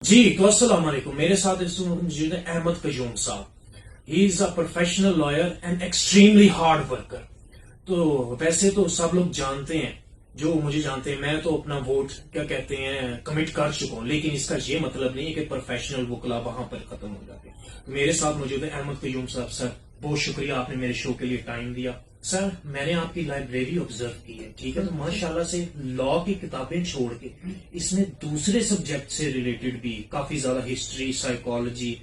جی تو السلام علیکم. میرے ساتھ اس وقت موجود ہے احمد قیوم صاحب. He is a professional lawyer and extremely hard worker. تو ویسے تو سب لوگ جانتے ہیں، جو مجھے جانتے ہیں، میں تو اپنا ووٹ کیا کہتے ہیں کمٹ کر چکا ہوں، لیکن اس کا یہ مطلب نہیں ہے کہ پروفیشنل وکلا وہاں پر ختم ہو جاتے ہیں. میرے ساتھ موجود ہے احمد قیوم صاحب. سر بہت شکریہ، آپ نے میرے شو کے لیے ٹائم دیا. سر میں نے آپ کی لائبریری آبزرو کی ہے، ٹھیک ہے، تو ماشاءاللہ سے لا کی کتابیں چھوڑ کے اس میں دوسرے سبجیکٹ سے ریلیٹڈ بھی کافی زیادہ ہسٹری، سائیکالوجی،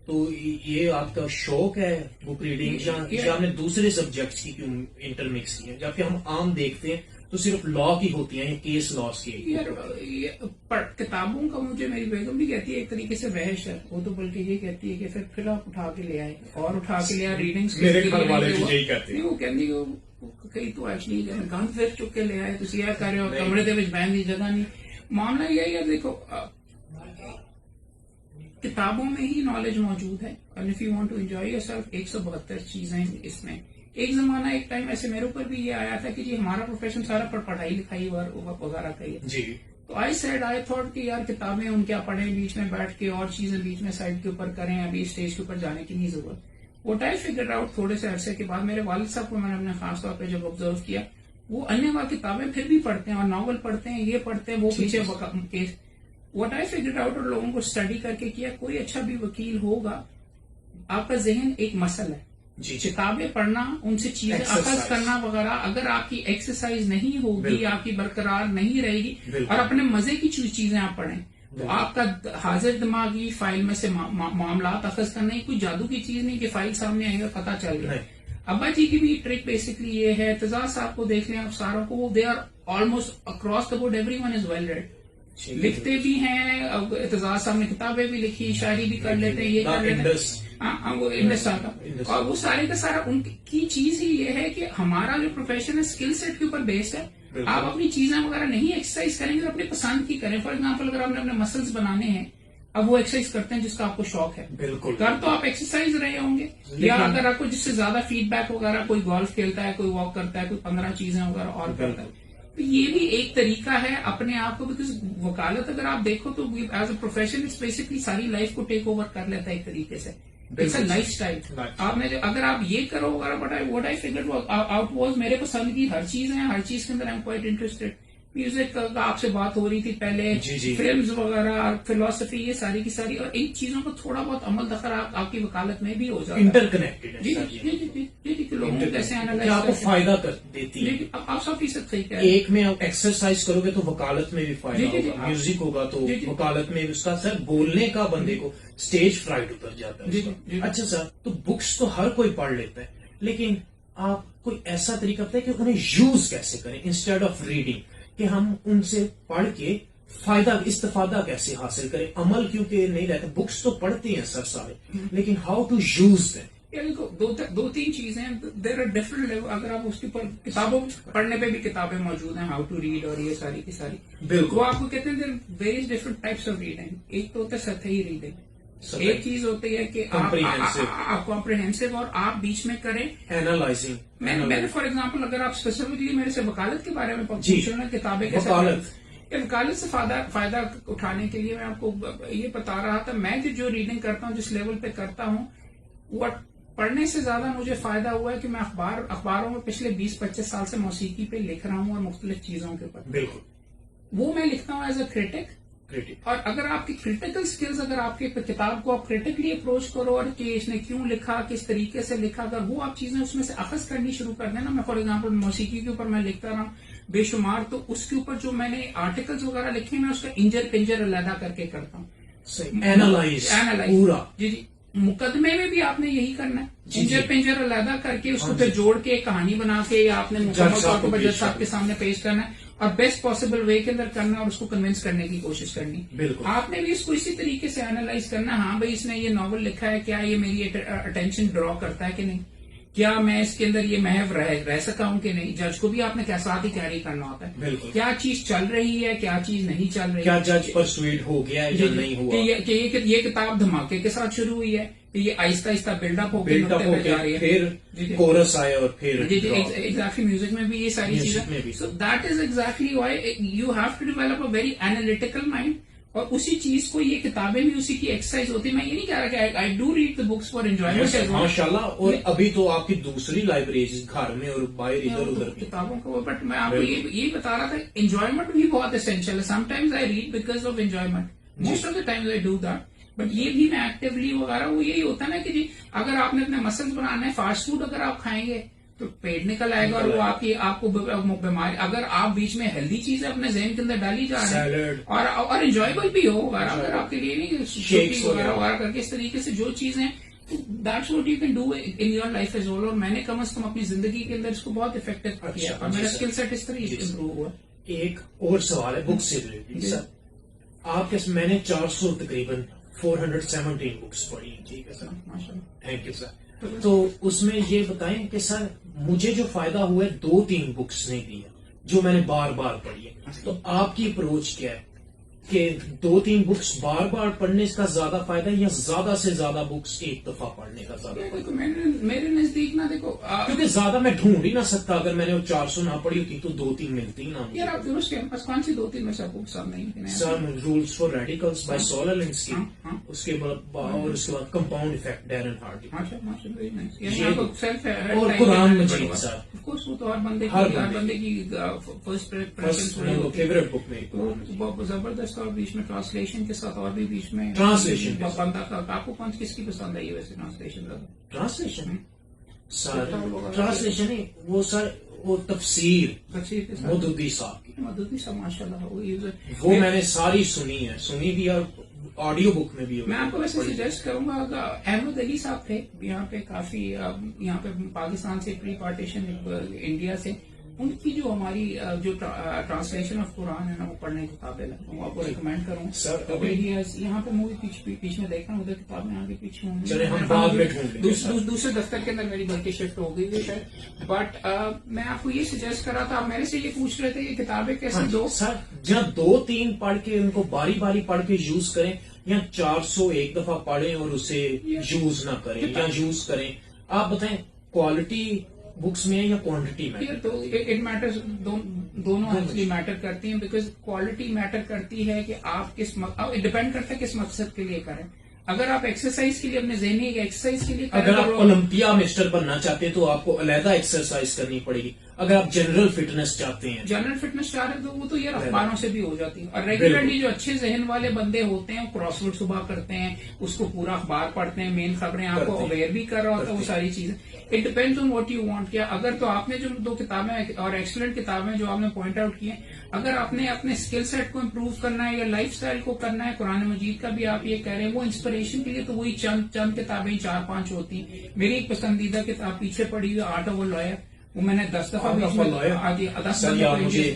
تو یہ آپ کا شوق ہے بک ریڈنگ یا آپ نے دوسرے سبجیکٹس کی کیوں انٹر مکس کی ہے؟ جبکہ ہم عام دیکھتے ہیں تو صرف لا کی ہوتی ہیں، کیس لاس کی. کتابوں کا مجھے میری بیگم بھی کہتی ہے ایک طریقے سے وحش ہے، وہ تو بلکہ یہ کہتی ہے کہ پھر آپ اٹھا کے لے آئے اور اٹھا کے لے آئے ریڈنگ. میرے گھر والے بھی یہی کہتے ہیں. وہ کہتی کئی تو ایکچولی گند پھر چک کے لے آئے، تو یہ کر رہے ہو کمرے دے وچ بہن دی جگہ نہیں. معاملہ یہ ہے، دیکھو کتابوں میں ہی نالج موجود ہے، اور if you want to enjoy yourself 172 چیزیں اس میں. ایک زمانہ ایک ٹائم ایسے میرے اوپر بھی یہ آیا تھا کہ جی ہمارا پروفیشن سارا پڑھائی لکھائی وغیرہ کا ہی ہے. جی تو آئی تھاٹ کہ یار کتابیں ان کیا پڑھیں، بیچ میں بیٹھ کے اور چیزیں بیچ میں سائڈ کے اوپر کریں، ابھی اسٹیج کے اوپر جانے کی نہیں ضرورت. وٹ آئی فگر آؤٹ تھوڑے سے عرصے کے بعد، میرے والد صاحب کو میں نے اپنے خاص طور پہ جب آبزرو کیا، وہ انیہ کتابیں پھر بھی پڑھتے ہیں اور ناول پڑھتے ہیں، یہ پڑھتے ہیں، وہ پیچھے case. What I figure out اور لوگوں کو اسٹڈی کر کے کیا، کوئی اچھا بھی وکیل ہوگا، آپ کا ذہن ایک مسل ہے. جی کتابیں پڑھنا، ان سے چیزیں اخذ کرنا وغیرہ، اگر آپ کی ایکسرسائز نہیں ہوگی، آپ کی برقرار نہیں رہے گی، اور اپنے مزے کی چیزیں آپ پڑھیں، تو آپ کا حاضر دماغی فائل میں سے معاملات اخذ کرنا، کوئی جادو کی چیز نہیں کہ فائل سامنے آئے گا پتہ چل گیا. ابا جی کی بھی ٹرک بیسکلی یہ ہے، اعتزاز صاحب کو دیکھ لیں آپ ساروں کو، وہ they are almost across the board everyone is well read, لکھتے بھی ہیں. اعتزاز صاحب نے کتابیں بھی لکھی، شاعری بھی کر لیتے ہیں، یہ کر لیتے ہیں. وہ ہندوستان کا، اور وہ سارے کا سارا ان کی چیز ہی یہ ہے کہ ہمارا جو پروفیشن ہے اسکل سیٹ کے اوپر بیسڈ ہے. آپ اپنی چیزیں وغیرہ نہیں ایکسرسائز کریں گے تو اپنے پسند کی کریں. فار ایگزامپل اگر آپ نے اپنے مسلس بنانے ہیں، اب وہ ایکسرسائز کرتے ہیں جس کا آپ کو شوق ہے، بالکل کر تو آپ ایکسرسائز رہے ہوں گے. یا اگر آپ کو جس سے زیادہ فیڈ بیک وغیرہ، کوئی گولف کھیلتا ہے، کوئی واک کرتا ہے، کوئی 15 چیزیں وغیرہ اور کرتا ہے، تو یہ بھی ایک طریقہ ہے اپنے آپ کو. بیکاز وکالت اگر آپ دیکھو تو as a profession it's basically ساری لائف کو ٹیک اوور کر لیتا ہے ایک طریقے سے. It's a lifestyle. آپ نے اگر آپ یہ کرو what I figure out was, میرے پسند کی ہر چیز ہے، ہر چیز کے اندر I am quite interested. Music کا آپ سے بات ہو رہی تھی پہلے، فلمز وغیرہ، فلسفی، یہ ساری کی ساری، اور ان چیزوں کو تھوڑا بہت عمل دخل آپ کی وکالت میں بھی ہو جاتا ہے. انٹر کنیکٹڈ ہے. جی لوگوں کو کیسے اینالائز آپ کو فائدہ دیتی ہے. آپ 100% صحیح کہہ رہے ہیں. ایک میں آپ ایکسرسائز کرو گے تو وکالت میں بھی فائدہ ہوگا، میوزک ہوگا تو وکالت میں بھی. اس کا سر بولنے کا بندے کو اسٹیج فرائٹ اتر جاتا ہے. اچھا سر، تو بکس تو ہر کوئی پڑھ لیتا ہے، لیکن آپ کوئی ایسا طریقہ بتائیں کہ انہیں یوز کیسے کریں انسٹیڈ آف ریڈنگ، کہ ہم ان سے پڑھ کے فائدہ استفادہ کیسے حاصل کریں. عمل کیونکہ نہیں رہتا، بکس تو پڑھتے ہیں سر سارے، لیکن ہاؤ ٹو یوز دیم. دو تین چیزیں دیر آر ڈفرنٹ لیول. اگر آپ اس کے اوپر کتابوں پڑھنے پہ بھی کتابیں موجود ہیں، ہاؤ ٹو ریڈ اور یہ ساری کی ساری، بالکل. وہ آپ کو کہتے ہیں there various different types of reading. ایک تو ہوتا ہے سطحی ریڈنگ، ایک چیز ہوتی ہے کہ آپ کمپریہنسو اور آپ بیچ میں کریں اینالائزنگ. میں نے فار ایگزامپل اگر آپ اسپیسیفکلی میرے سے وکالت کے بارے میں پوچھ رہے ہیں، کتابیں کیسے وکالت سے فائدہ اٹھانے کے لیے میں آپ کو یہ بتا رہا تھا. میں جو ریڈنگ کرتا ہوں، جس لیول پہ کرتا ہوں، وہ پڑھنے سے زیادہ مجھے فائدہ ہوا ہے کہ میں اخباروں میں پچھلے 20-25 سال سے موسیقی پہ لکھ رہا ہوں اور مختلف چیزوں کے اوپر. بالکل. وہ میں لکھتا ہوں ایز اے کریٹک. اور اگر آپ کی کریٹیکل سکلز، اگر آپ کی کتاب کو آپ کریٹیکلی اپروچ کرو اور کہ اس نے کیوں لکھا، کس طریقے سے لکھا، اگر وہ آپ چیزیں اس میں سے اخذ کرنی شروع کر دیں نا. میں فار ایگزامپل موسیقی کے اوپر میں لکھتا رہا بے شمار، تو اس کے اوپر جو میں نے آرٹیکلز وغیرہ لکھے، میں اس کا انجر پنجر علیحدہ کر کے کرتا ہوں. اینالائز پورا. جی مقدمے میں بھی آپ نے یہی کرنا ہے، انجر پنجر علیحدہ کر کے اس کو پھر جوڑ کے ایک کہانی بنا کے یا آپ نے مکمل طور پر جج صاحب کے سامنے پیش کرنا ہے، اور بیسٹ پاسبل وے کے اندر کرنا، اور اس کو کنونس کرنے کی کوشش کرنی. بالکل. آپ نے بھی اس کو اسی طریقے سے اینالائز کرنا. ہاں بھائی، اس نے یہ ناول لکھا ہے، کیا یہ میری اٹینشن ڈرا کرتا ہے کہ نہیں، کیا میں اس کے اندر یہ محو رہ سکا ہوں کہ نہیں. جج کو بھی آپ نے ساتھ ہی کیری کرنا ہوتا ہے. بالکل. کیا چیز چل رہی ہے، کیا چیز نہیں چل رہی، کیا جج پرسویڈ ہو گیا ہے یا نہیں ہوا، کہ یہ کتاب دھماکے کے ساتھ شروع ہوئی ہے، یہ آہستہ آہستہ بلڈ اپ ہو کے جا رہی ہے، پھر کورس آئے اور پھر ایگزیکٹلی میوزک میں بھی یہ ساری چیزیں. So that is exactly why you have to develop a very analytical mind. اور اسی چیز کو یہ کتابیں بھی اسی کی ایکسرسائز ہوتی ہے. میں یہ نہیں کہہ رہا کہ I do read the books for enjoyment ماشاء اللہ. اور ابھی تو آپ کی دوسری لائبریری گھر میں اور باہر ادھر ادھر کتابوں کو, بٹ میں آپ کو یہ بتا رہا تھا انجوائمنٹ بھی بہت اسینشیل ہے. Some times I read because of enjoyment, most of the times I do that. But یہ بھی میں ایکٹیولی وغیرہ وہ یہی ہوتا ہے نا کہ جی اگر آپ نے اپنے مسلز بنانا ہے, فاسٹ فوڈ اگر آپ کھائیں گے تو پیٹ نکل آئے گا, اور وہ آپ کو بیماری, اگر آپ بیچ میں ہیلدی چیزیں اپنے ذہن کے اندر ڈالی جا رہی ہیں اور انجوائبل بھی ہو وغیرہ, اگر آپ کے لیے نہیں شیک وغیرہ وغیرہ کر کے اس طریقے سے جو چیزیں, that's what you can do in your life as well. اور میں نے کم از کم اپنی زندگی کے اندر اس کو بہت افیکٹو کیا اور میرا اسکل سیٹ اس طرح امپروو ہوا. ایک اور سوال ہے بک سے ریلیٹڈ سر. آپ کے میں نے 400 تقریباً 417 بکس پڑھی ہیں, ٹھیک ہے سر, تھینک یو سر. تو اس میں یہ بتائیں کہ سر مجھے جو فائدہ ہوا ہے 2-3 بکس نے دیا جو میں نے بار بار پڑھی ہے, تو آپ کی اپروچ کیا ہے کہ 2-3 بکس بار بار پڑھنے کا زیادہ فائدہ یا زیادہ سے زیادہ بکس ایک دفعہ پڑھنے کا زیادہ فائدہ؟ میرے نزدیک نا دیکھو, کیونکہ زیادہ میں ڈھونڈ ہی نہ سکتا, اگر میں نے 400 نہ پڑھی ہوتی تو 2-3 ملتی نا. یار آپ درست کے پاس کون سی 2-3 میں سے بکس آپ نہیں sir rules for radicals by Saul Alinsky, اس کے بعد اور اس کے بعد کمپاؤنڈ افیکٹ ڈیرن ہارڈی, اور قرآن مجید سر. وہ تو ہر بندے کی فرسٹ فیوریٹ بک میں زبردست. اور بیچ میں ٹرانسلیشن کے ساتھ اور بھی بیچ میں ٹرانسلیشن بندہ کا آپ کو کس کی پسند آئی ویسے ٹرانسلیشن سر, ٹرانسلیشن وہ سر وہ تفسیر مودودی صاحب کی, مودودی صاحب ماشاء اللہ وہ میں نے ساری سنی بھی اور آڈیو بک میں بھی. میں آپ کو ویسے سجیسٹ کروں گا, احمد علی صاحب تھے یہاں پہ کافی, یہاں پہ پاکستان سے پری پارٹیشن انڈیا سے, ان کی جو ہماری جو ٹرانسلیشن آف قرآن ہے نا وہ پڑھنے کی کتابیں وہ آپ کو ریکمینڈ کروں سر. یہاں پہ مووی پیچھے میں دیکھا ادھر کتاب میں آگے پیچھے دوسرے دفتر کے اندر میری بلکہ شفٹ ہو گئی ہے. بٹ میں آپ کو یہ سجیسٹ کر رہا تھا, آپ میرے سے یہ پوچھ رہے تھے یہ کتابیں کیسے دو سر, جہاں 2-3 پڑھ کے ان کو باری باری پڑھ کے یوز کریں, یا 400 ایک دفعہ پڑھیں اور اسے یوز نہ کریں, یا یوز کریں. آپ بتائیں کوالٹی بکس میں یا کوانٹٹی میں؟ تو اٹ میٹرز, دونوں ایکچولی میٹر کرتی ہیں, بیکاز کوالٹی میٹر کرتی ہے کہ آپ ڈپینڈ کرتا ہے کس مقصد کے لیے کریں. اگر آپ ایکسرسائز کے لیے اپنے ذہنی ایکسرسائز کے لیے اگر آپ اولمپیا مسٹر بننا چاہتے ہیں تو آپ کو علیحدہ ایکسرسائز کرنی پڑے گی. اگر آپ جنرل فٹنس چاہتے ہیں چاہ رہے ہیں تو وہ تو یار اخباروں سے بھی ہو جاتی ہے. اور ریگولرلی جو اچھے ذہن والے بندے ہوتے ہیں وہ کراس ورڈ صبح کرتے ہیں, اس کو پورا اخبار پڑھتے ہیں, مین خبریں آپ کو اویئر بھی کر رہا ہوتا ہے, وہ ساری چیزیں. It depends on what you want. کیا اگر تو آپ نے جو 2 کتابیں اور ایکسلنٹ کتابیں جو آپ نے پوائنٹ آؤٹ کی ہیں, اگر آپ نے اپنے اسکل سیٹ کو امپروو کرنا ہے یا لائف اسٹائل کو کرنا ہے, قرآن مجید کا بھی آپ یہ کہہ رہے ہیں, وہ انسپریشن کے لیے تو وہی چند کتابیں 4-5 ہوتی ہیں. میری ایک پسندیدہ کتاب پیچھے پڑی ہوئی آرٹ آف اے لائر, وہ میں نے 10 دفعہ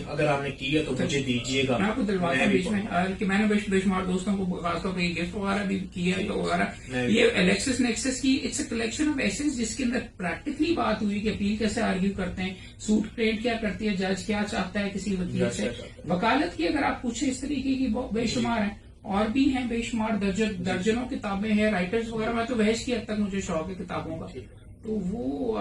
اگر آپ نے کی ہے تو مجھے دیجیے گا, میں آپ کو دلواتا ہوں بیچ میں کہ میں نے بے شمار دوستوں کو خاص طور پہ گفٹ وغیرہ بھی کیا ہے وغیرہ. یہ الیکسس نیکسس کی it's a collection of essence جس کے اندر پریکٹیکلی بات ہوئی کہ اپیل کیسے آرگیو کرتے ہیں, سوٹ پلینٹ کیا کرتی ہے, جج کیا چاہتا ہے کسی وکیل سے, وکالت کی اگر آپ پوچھیں اس طریقے کی بے شمار ہیں, اور بھی ہیں بے شمار درجنوں کتابیں ہیں, رائٹرز وغیرہ. میں تو بحث کی حد تک مجھے شوق ہے کتابوں کا, تو وہ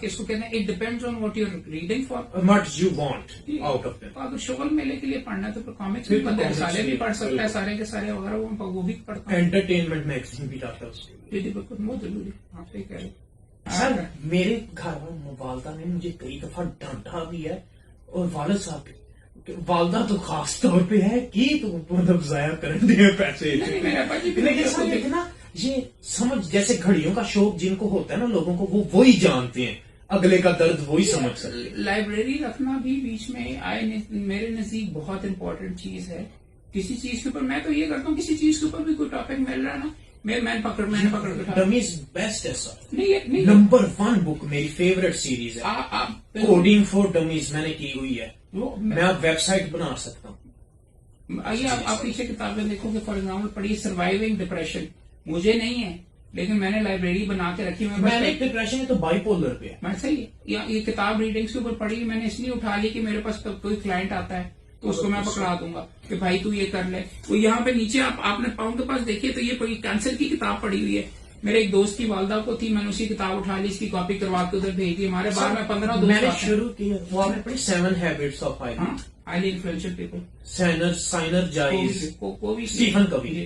کس کو کہتے ہیں, it depends on what you are reading for, what you want out of that. اگر شغل میلے کے لیے پڑھنا ہے تو کامکس بھی پڑھتا ہے, رسالے بھی پڑھ سکتا ہے, سارے کے سارے وغیرہ وہ بھی پڑھتا ہے. انٹرٹینمنٹ میگزین بھی ڈالتا ہے, جی بالکل بہت ضروری, آپ سے کہہ رہے ہیں. سر میرے گھر والدہ نے مجھے کئی دفعہ ڈانٹا بھی ہے, اور والد صاحب والدہ تو خاص طور پہ ہے کہ مطلب ضائع کرنے ہیں پیسے. لیکن سر دیکھنا یہ سمجھ, جیسے گھڑیوں کا شوق جن کو ہوتا ہے نا لوگوں کو, وہ وہی جانتے ہیں, اگلے کا درد وہی سمجھ سکتے. لائبریری رکھنا بھی بیچ میں میرے نزدیک بہت امپورٹنٹ چیز ہے. کسی چیز کے اوپر میں تو یہ کرتا ہوں, کسی چیز کے اوپر بھی کوئی ٹاپک مل رہا ہے نا, میں نے پکڑ ڈمیز بیسٹ ہے سر, نہیں نمبر 1 بک میری فیوریٹ سیریز ہے, کوڈنگ فار ڈمیز میں نے کی ہوئی ہے. میں آپ ویب سائٹ بنا سکتا ہوں. آئیے آپ پیچھے کتابیں دیکھو کہ فار ایگزامپل پڑھی سروائیونگ ڈپریشن, مجھے نہیں ہے لیکن میں نے لائبریری بنا کے رکھی. میں نے ڈپریشن تو بائی پولر پہ میں صحیح یہ کتاب ریڈنگس کے اوپر پڑھی, میں نے اس لیے اٹھا لی کہ میرے پاس کوئی کلائنٹ آتا ہے تو اس کو میں پکڑا دوں گا کہ بھائی تو یہ کر لے. وہ یہاں پہ نیچے آپ نے پاؤں کے پاس دیکھیے تو یہ کینسر کی کتاب پڑی ہوئی ہے, میرے ایک دوست کی والدہ کو تھی, میں نے اسی کتاب اٹھا لی, اس کی کاپی کروا کے ادھر بھیج دی. ہمارے بار میں 15 دوست میں نے آتے ہیں. شروع کیا وہ آپ نے پڑھی 7 habits of highly influential people, سائنر جائز, کوئی Stephen Covey,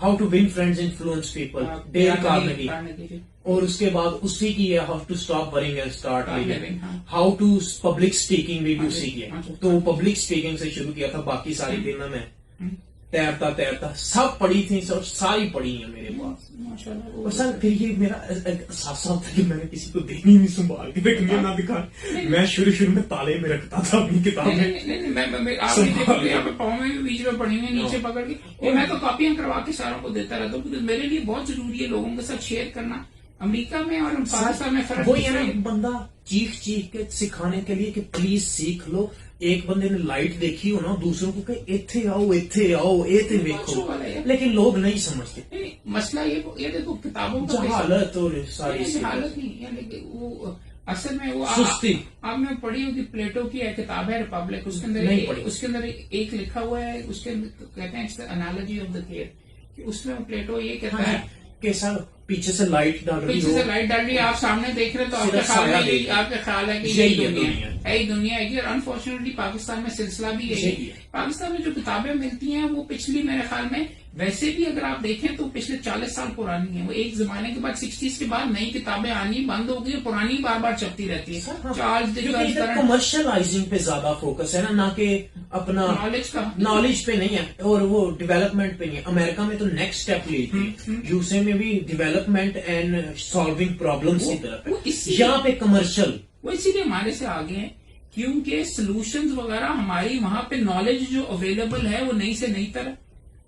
how to win friends influence people, Dale Carnegie, اور اس کے بعد اسی کی ہے how to stop worrying and start living, how to public speaking بھی اسی کی ہے. تو پبلک اسپیکنگ سے شروع کیا تھا, باقی ساری دن میں تیرتا سب پڑھی تھی, سب ساری پڑھی ہیں میرے پاس. اور سر پھر یہ میرا احساس تھا کہ میں نے کسی کو دینی نہیں سنبھال کے دیکھنے نہ دکھا. میں شروع میں تالے میں رکھتا تھا اپنی کتابیں, پاؤں میں بھی بیچ میں پڑھی ہوئی نیچے پکڑ کے, میں تو کاپیاں کروا کے ساروں کو دیتا رہتا ہوں. میرے لیے بہت ضروری ہے لوگوں کے ساتھ شیئر کرنا. امریکہ میں اور پاکستان میں فرق وہی ہے نا, بندہ چیخ کے سکھانے کے لیے کہ پلیز سیکھ لو. ایک بندے نے لائٹ دیکھی ہو نا, دوسروں کو کہ ایتھے آؤ ایتھے دیکھو, لیکن لوگ نہیں سمجھتے. مسئلہ یہ دیکھو کتابوں کا جہالت اور ساری جہالت نہیں, وہ اصل میں وہ سستی. آپ نے پڑھی ہوگی پلیٹو کی کتاب ہے ریپبلک, اس کے اندر ایک لکھا ہوا ہے, اس کے کہتے ہیں انالوجی آف دا کیئر, کہ اس میں پلیٹو یہ کہتا ہے کہ سر پیچھے سے لائٹ ڈال رہی, آپ سامنے دیکھ رہے تو آپ کا خیال ہے کہ یہی دنیا ہے. اور انفارچونیٹلی پاکستان میں سلسلہ بھی یہی ہے. پاکستان میں جو کتابیں ملتی ہیں وہ پچھلی میرے خیال میں ویسے بھی اگر آپ دیکھیں تو پچھلے 40 سال پرانی ہیں. وہ ایک زمانے کے بعد 60s کے بعد نئی کتابیں آنی بند ہو گئی, پرانی بار بار چھپتی رہتی ہے. چارلز ڈکنس کمرشلائزنگ پہ زیادہ فوکس ہے نا کہ اپنا نالج پہ نہیں ہے, اور وہ ڈیولپمنٹ پہ نہیں ہے. امریکہ میں تو نیکسٹ اسٹیپ لی تھی, یوسے میں بھی ڈیولپمنٹ اینڈ سالونگ پرابلمس کی طرف ہے, یہاں پہ کمرشل. وہ اسی لیے ہمارے سے آگے ہیں کیونکہ سولوشنز وغیرہ ہماری وہاں پہ نالج جو اویلیبل ہے وہ نئی سے نئی طرح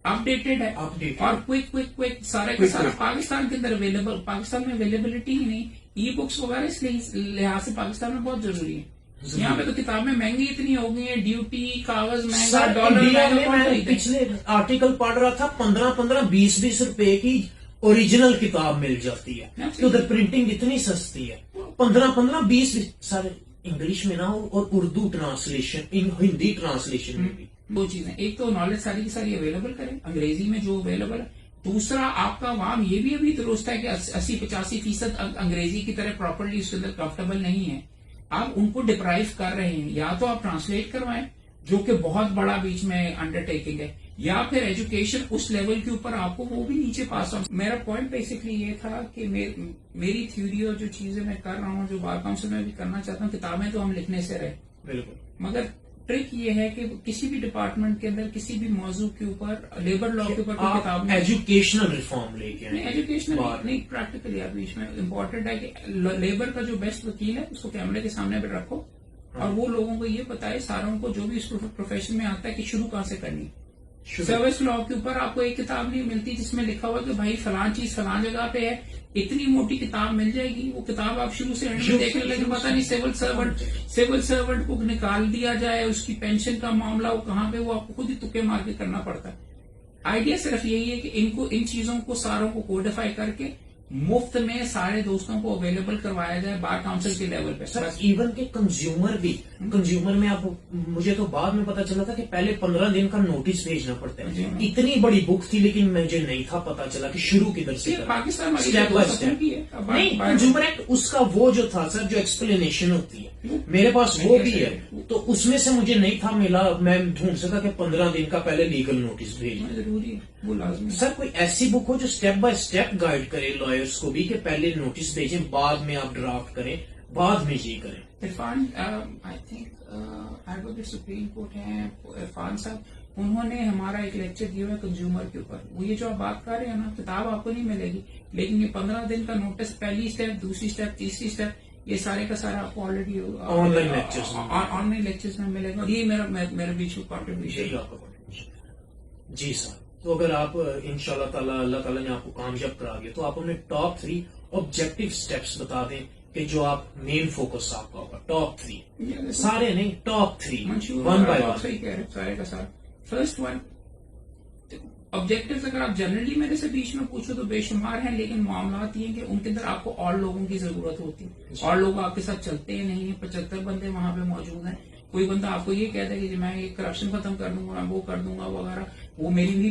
اپ ڈیٹڈ ہے, اور کوئک سارے کا سارا پاکستان کے اندر اویلیبل. پاکستان میں اویلیبلٹی ہی نہیں, ای بکس وغیرہ اس لحاظ سے پاکستان میں بہت ضروری ہے. یہاں پہ تو کتابیں مہنگی اتنی ہو گئی ہیں, ڈیوٹی, کاغذ مہنگا, ڈالر. پچھلے آرٹیکل پڑھ رہا تھا 15-20 روپے کی اوریجنل کتاب مل جاتی ہے, تو ادھر پرنٹنگ اتنی سستی ہے. 15-20 سارے انگلش میں نہ ہو, اور اردو ٹرانسلیشن, ہندی ٹرانسلیشن میں بھی. دو چیزیں, ایک تو نالج ساری کی ساری اویلیبل کریں انگریزی میں جو اویلیبل ہے. دوسرا آپ کا عوام یہ بھی ابھی درست ہے کہ 80-85% انگریزی کی طرح پراپرلی اس کے اندر کمفرٹیبل نہیں ہے. آپ ان کو ڈپرائیو کر رہے ہیں, یا تو آپ ٹرانسلیٹ کروائیں جو کہ بہت بڑا بیچ میں انڈر ٹیکنگ ہے, یا پھر ایجوکیشن اس لیول کے اوپر آپ کو وہ بھی نیچے پاس ہو. میرا پوائنٹ بیسکلی یہ تھا کہ میری تھیوری اور جو چیزیں میں کر رہا ہوں, جو بار کاؤنسل میں بھی کرنا چاہتا ہوں, کتابیں تو ہم لکھنے سے رہے بالکل, مگر ٹرک یہ ہے کہ کسی بھی ڈپارٹمنٹ کے اندر کسی بھی موضوع کے اوپر, لیبر لا کے اوپر کوئی کتاب نہیں, ایجوکیشنل ریفارم لے کے ایجوکیشنل نہیں, پریکٹیکلی آپ بیچ میں امپورٹنٹ ہے کہ لیبر کا جو بیسٹ وکیل ہے اس کو کیمرے کے سامنے پہ رکھو, اور وہ لوگوں کو یہ بتائے ساروں کو جو بھی اس پروفیشن میں آتا ہے کہ شروع کہاں سے کرنی. سروس لا کے اوپر آپ کو ایک کتاب نہیں ملتی جس میں لکھا ہوا کہ بھائی فلاں چیز فلاں جگہ پہ ہے, اتنی موٹی کتاب مل جائے گی. وہ کتاب آپ شروع سے اینڈ میں دیکھنے لگے, پتا نہیں سیول سرونٹ کو نکال دیا جائے, اس کی پینشن کا معاملہ وہ کہاں پہ, وہ آپ کو خود ہی تکے مار کے کرنا پڑتا ہے. آئیڈیا صرف یہی ہے کہ ان چیزوں کو ساروں کو کوڈیفائی کر کے مفت میں سارے دوستوں کو اویلیبل کروایا جائے بار کاؤنسل کے لیول پہ. سر ایون کہ کنزیومر میں آپ, مجھے تو بعد میں پتا چلا تھا کہ پہلے 15 دن کا نوٹس بھیجنا پڑتا ہے. اتنی بڑی بک تھی لیکن مجھے نہیں تھا پتا چلا کہ شروع کدھر سے پاکستان اسٹیپ بائی اسٹیپ. نہیں, کنزیومر ایکٹ اس کا وہ جو تھا سر, جو ایکسپلینیشن ہوتی ہے میرے پاس وہ بھی ہے, تو اس میں سے مجھے نہیں تھا ملا. میں ڈھونڈ سکا کہ 15 دن کا پہلے لیگل نوٹس بھیجنا ضروری ہے. سر کوئی ایسی بک ہو جو اسٹیپ بائی اسٹیپ گائیڈ کرے لائرس کو بھی, کہ پہلے نوٹس بھیجیں, بعد میں آپ ڈرافٹ کریں, بعد میں یہ کریں. Irfan I think advocate supreme court ہیں عرفان صاحب, انہوں نے ہمارا ایک لیکچر دیا ہوا ہے کنزیومر کے اوپر. وہ یہ جو آپ بات کر رہے ہیں نا, کتاب آپ کو نہیں ملے گی, لیکن یہ 15 دن کا نوٹس, پہلی اسٹیپ, دوسری اسٹیپ, تیسری اسٹیپ, یہ سارے کا سارا آپ کو آلریڈی آن لائن لیکچرز میں ملے گا. اور یہ میرا بیچ میں کانٹریبیوشن. جی سر, تو اگر آپ انشاءاللہ تعالی اللہ تعالیٰ نے آپ کو کامیاب کرا دیا, تو آپ ہمیں ٹاپ 3 آبجیکٹو اسٹیپس بتا دیں کہ جو آپ مین فوکس آپ کا ہوگا. ٹاپ 3 سارے نہیں, ٹاپ 3 ون بائی ون. صحیح کہہ رہے سارے کا سارا. فرسٹ ون, آبجیکٹیوز اگر آپ جنرلی میرے سے بیچ میں پوچھو تو بے شمار ہیں, لیکن معاملات یہ ہیں کہ ان کے اندر آپ کو اور لوگوں کی ضرورت ہوتی ہے, اور لوگ آپ کے ساتھ چلتے ہی نہیں ہیں. 75 بندے وہاں پہ موجود ہیں. کوئی بندہ آپ کو یہ کہتا ہے کہ میں یہ کرپشن ختم کر دوں گا, وہ کر دوں گا وغیرہ, وہ میری بھی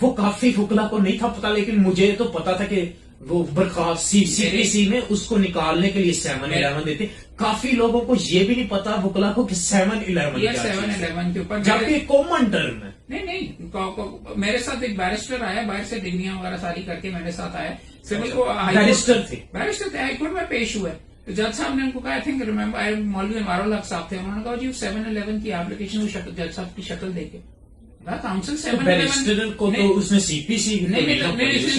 وہ کافی وکلا کو نہیں تھا پتا، لیکن مجھے تو پتا تھا کہ وہ برخاست سی پی سی میں اس کو نکالنے کے لیے 7-11 دیتے. کافی لوگوں کو یہ بھی نہیں پتا وکلا کو کہ 7-11 کے اوپر جبکہ کامن ٹرم ہے. نہیں میرے ساتھ ایک بیرسٹر آیا باہر سے ڈگریاں وغیرہ ساری کر کے میرے ساتھ آیا سول کو بیرسٹر تھے ہائی کورٹ میں پیش ہوئے. تو جج صاحب نے ان کو کہا آئی تھنک مولوی انوار الحق صاحب تھے، انہوں نے کہا جی 7-11 کی ایپلیکیشن جج صاحب کی شکل دے کے کاؤنسل 7-11 کو تو اس نے سی پی سی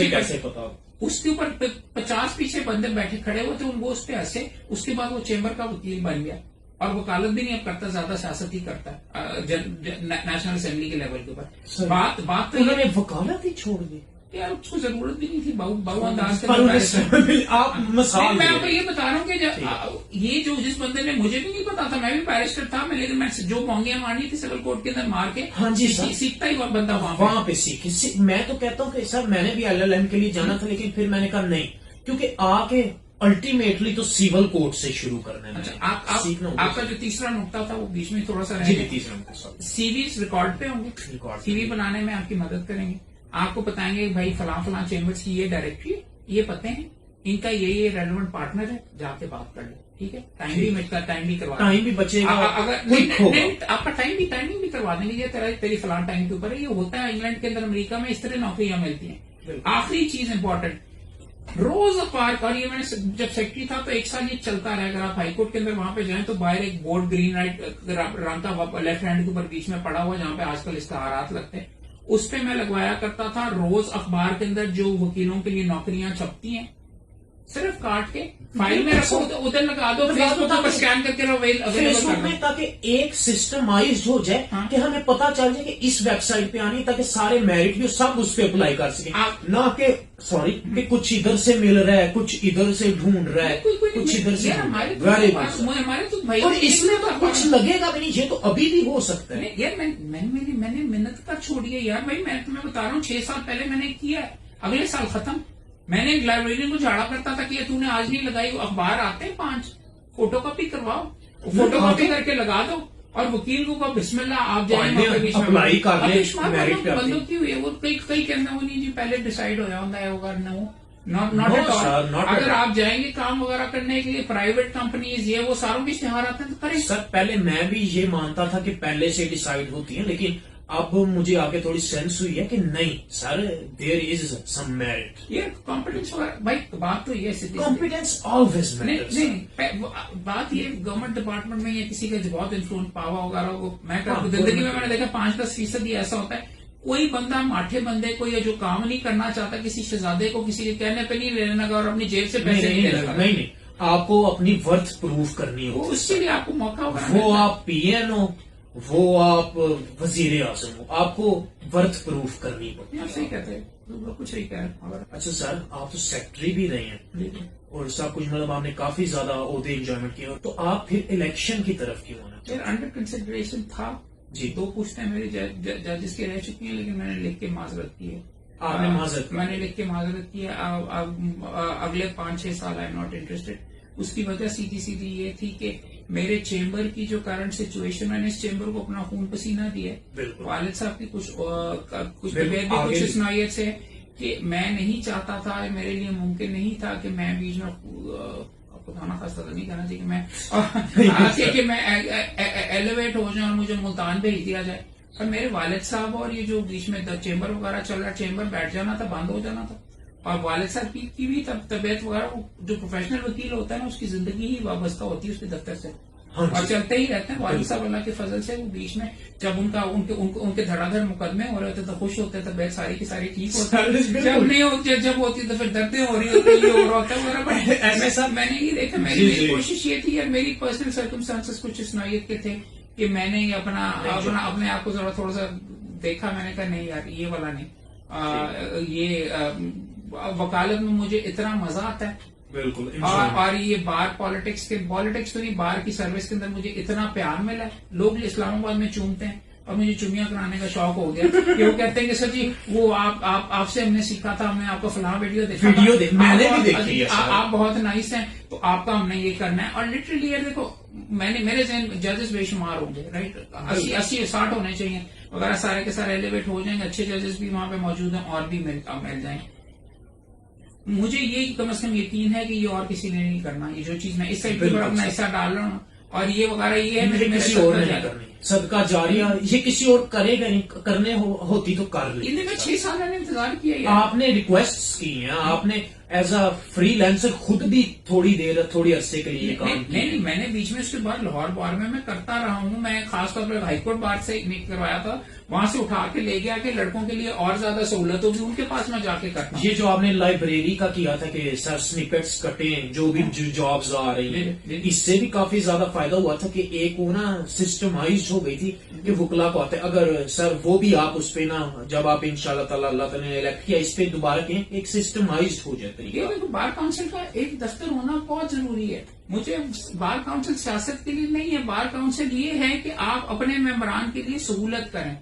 کیسے پتا، اس کے اوپر 50 پیچھے بندے بیٹھے کھڑے ہوئے تھے، ان کو اس پہ ہنسے. اس کے بعد وہ چیمبر کا وکیل بن گیا اور وکالت بھی نہیں اب کرتا، زیادہ سیاست ہی کرتا ہے نیشنل اسمبلی کے لیول کے اوپر. بات تو انہوں نے وکالت ہی چھوڑ دی یار، اس کو ضرورت بھی نہیں تھی. بہو انداز آپ مثال میں آپ کو یہ بتا رہا ہوں کہ یہ جو جس بندے نے، مجھے بھی نہیں پتا تھا، میں بھی بیرسٹر تھا لیکن میں جو مونگیاں مارنی تھی سول کورٹ کے اندر مار کے سیکھتا ہی بندہ وہاں پہ سیکھے. میں تو کہتا ہوں کہ سر میں نے بھی LLM کے لیے جانا تھا، لیکن پھر میں نے کہا نہیں، کیونکہ آ کے الٹیمیٹلی تو سیول کورٹ سے شروع کرنا ہے. آپ کا جو تیسرا نقطہ تھا وہ بیچ میں تھوڑا سا سی ویز ریکارڈ پہ ہوں گے، سی وی بنانے میں آپ کی مدد کریں گے، آپ کو بتائیں گے بھائی فلاں چیمبرز کی یہ ڈائریکٹری ہے، یہ پتے ہیں، ان کا یہ ریلیونٹ پارٹنر ہے، جا کے بات کر لیں. ٹھیک ہے، ٹائم بھی کروا، ٹائم بھی بچے گا، آپ کا ٹائمنگ بھی کروا دیں گے. تیری فلاں ٹائم کے اوپر ہے. یہ ہوتا ہے انگلینڈ کے اندر، امریکہ میں اس طرح نوکریاں ملتی ہیں. آخری چیز امپورٹنٹ، روز اخبار کا، اور یہ میں نے جب سیکرٹری تھا تو 1 سال یہ چلتا رہا. اگر آپ ہائی کورٹ کے اندر وہاں پہ جائیں تو باہر ایک بورڈ گرین رنگ کا لیفٹ ہینڈ کے اوپر بیچ میں پڑا ہوا جہاں پہ آج کل اشتہارات لگتے ہیں، اس پہ میں لگوایا کرتا تھا روز اخبار کے اندر جو وکیلوں کے لیے نوکریاں چھپتی ہیں، صرف کاٹ کے فائل میں رکھو، ادھر لگا دو، فیس بک پر اسکین کر کے فیس بک میں، تاکہ ایک سسٹمائزڈ ہو جائے کہ ہمیں پتا چل جائے کہ اس ویب سائٹ پہ آنی، تاکہ سارے میرٹ بھی سب اس پہ اپلائی کر سکیں. نہ کہ کہ کچھ ادھر سے مل رہا ہے، کچھ ادھر سے ڈھونڈ رہا ہے، کچھ ادھر سے. اور اس میں تو کچھ لگے گا بھی نہیں، یہ تو ابھی بھی ہو سکتا ہے. یار میں نے محنت کا چھوڑیے یار بھائی، میں تمہیں بتا رہا ہوں 6 سال پہلے میں نے کیا، اگلے سال ختم. میں نے لائبریرین کو جھاڑا کرتا تھا کہ تو نے آج نہیں لگائی، وہ اخبار آتے ہیں 5 فوٹو کاپی کرواؤ، فوٹو کاپی کر کے لگا دو، اور وکیل کو بسم اللہ آپ جائیں اپلائی کر لیں. بندوں کی ہوئی ہے وہ کئی کہنا وہ نہیں جی پہلے ڈیسائیڈ ہوا ہوتا ہے وہ ناٹ ایٹ آل. اگر آپ جائیں گے کام وغیرہ کرنے کے لیے پرائیویٹ کمپنیز یہ وہ ساروں کے اشتہار آتے ہیں تو کریں. سر پہلے میں بھی یہ مانتا تھا کہ پہلے سے ڈیسائیڈ ہوتی ہیں، لیکن اب مجھے آگے تھوڑی سینس ہوئی ہے کہ نہیں سر، دیر از سم میرٹ. یہ کمپیٹنس بھائی بات تو یہ کمپیٹنس آلویز میٹرز. نہیں بات یہ گورنمنٹ ڈپارٹمنٹ میں یا کسی کا جو بہت انفلوئنس پاوا وغیرہ وہ میں زندگی میں نے دیکھا 5-10% ہی ایسا ہوتا ہے. کوئی بندہ ماٹھے بندے کو یا جو کام نہیں کرنا چاہتا کسی شہزادے کو کسی کے کہنے پہ نہیں لینا گا اور اپنی جیب سے پیسے نہیں، آپ کو اپنی ورتھ پروف کرنی ہو، اس کے لیے آپ کو موقع ہوگا. وہ آپ PN ہو، وہ آپ وزیر اعظم ہو، آپ کو ورتھ پروف کرنی پڑتی ہے. صحیح کہتے ہیں، بالکل صحیح کہہ رہے ہیں. اچھا سر، آپ تو سیکٹری بھی رہے ہیں اور سب کچھ، مطلب آپ نے کافی زیادہ عہدے انجوائمنٹ کیے، تو آپ پھر الیکشن کی طرف کیوں آنا؟ انڈر کنسیڈریشن تھا جی. 2 پوسٹیں میری ججز کی رہ چکی ہیں، لیکن میں نے لکھ کے معذرت کی ہے. آپ نے معذرت؟ میں نے لکھ کے معذرت کی ہے. اگلے 5-6 سال آئی ایم ناٹ انٹرسٹڈ. اس کی وجہ سیدھی یہ تھی کہ میرے چیمبر کی جو کرنٹ سچویشن، میں نے اس چیمبر کو اپنا خون پسینہ دیا ہے. والد صاحب کی کچھ طبیعت بھی کچھ اس نوعیت سے کہ میں نہیں چاہتا تھا، میرے لیے ممکن نہیں تھا کہ میں بیچ میں خدا خاصہ نہیں کہنا چاہیے کہ میں ایلیویٹ ہو جاؤں اور مجھے ملتان بھیج دیا جائے. اور میرے والد صاحب اور یہ جو بیچ میں چیمبر وغیرہ چل رہا، چیمبر بیٹھ جانا تھا، بند ہو جانا تھا. اور والد صاحب کی بھی طبیعت وغیرہ، جو پروفیشنل وکیل ہوتا ہے نا اس کی زندگی ہی وابستہ ہوتی ہے اس کے دفتر سے، اور چلتے ہی رہتے ہیں. والد صاحب اللہ کے فضل سے وہ بیچ میں جب ان کے دھڑا دھڑ مقدمے ہو رہے ہوتے تو خوش ہوتے، طبیعت ساری کی ساری ٹھیک ہوتی ہے. جب نہیں ہوتی، جب ہوتی تو پھر دردیں ہو رہی ہوتی، یہ ہو رہا ہوتا ہے وغیرہ. میں نے یہ دیکھا، میری کوشش یہ تھی، اور میری پرسنل سرکمسٹانسز کچھ اس نوعیت کے تھے کہ میں نے اپنے آپ کو ذرا تھوڑا سا دیکھا. میں نے کہا نہیں یار یہ والا نہیں، یہ وکالت میں مجھے اتنا مزہ آتا ہے. بالکل. اور یہ بار پالیٹکس تو نہیں، بار کی سروس کے اندر مجھے اتنا پیار ملا ہے. لوگ اسلام آباد میں چومتے ہیں اور مجھے چمیاں کرانے کا شوق ہو گیا کہ وہ کہتے ہیں کہ سر جی وہ آپ سے ہم نے سیکھا تھا، ہم نے آپ کو فلاں ویڈیو دیکھا تھا، میں نے بھی دیکھی ہے، آپ بہت نائس ہیں، تو آپ کا ہم نے یہ کرنا ہے. اور لٹرلی یار دیکھو میرے ذہن ججز بے شمار ہوں گے، رائٹ، 80-60 ہونے چاہیے وغیرہ، سارے کے سارے ایلیویٹ ہو جائیں گے، اچھے ججز بھی وہاں پہ موجود ہیں اور بھی مل جائیں. مجھے یہ کم از کم یقین ہے کہ یہ اور کسی نے نہیں کرنا، یہ جو چیز میں اس سائڈ پر اپنا حصہ ڈال رہا ہوں اور یہ وغیرہ یہ ہے کسی اور نہیں کرنی، صدقہ جاریہ یہ کسی اور کرے گا نہیں، کرنے ہوتی تو کر لی. میں 6 سال نے انتظار کیا. آپ نے ریکویسٹ کی ہیں، آپ نے ایز اے فری لینسر خود بھی تھوڑی عرصے کے لیے کام کیا. نہیں، میں نے بیچ میں اس کے بعد لاہور بار میں کرتا رہا ہوں. میں خاص طور پر ہائی کورٹ بار سے کروایا تھا، وہاں سے اٹھا کے لے گیا کہ لڑکوں کے لیے اور زیادہ سہولت ہوگی، ان کے پاس میں جا کے کرتا ہوں. یہ جو آپ نے لائبریری کا کیا تھا کہ سر سنیپٹس کٹیں جو بھی جابز آ رہی ہیں، اس سے بھی کافی زیادہ فائدہ ہوا تھا کہ ایک وہ نا سسٹمائزڈ ہو گئی تھی کہ وکلا کو آتے. اگر سر وہ بھی آپ اس پہ نا جب آپ انشاءاللہ تعالیٰ اللہ تعالیٰ نے الیکٹ کیا اس پہ دوبارہ کہیں ایک سسٹمائزڈ ہو جائے طریقہ. بار کاؤنسل کا ایک دفتر ہونا بہت ضروری ہے. مجھے بار کاؤنسل سیاست کے لیے نہیں ہے، بار کاؤنسل یہ ہے کہ آپ اپنے ممبران کے لیے سہولت کریں.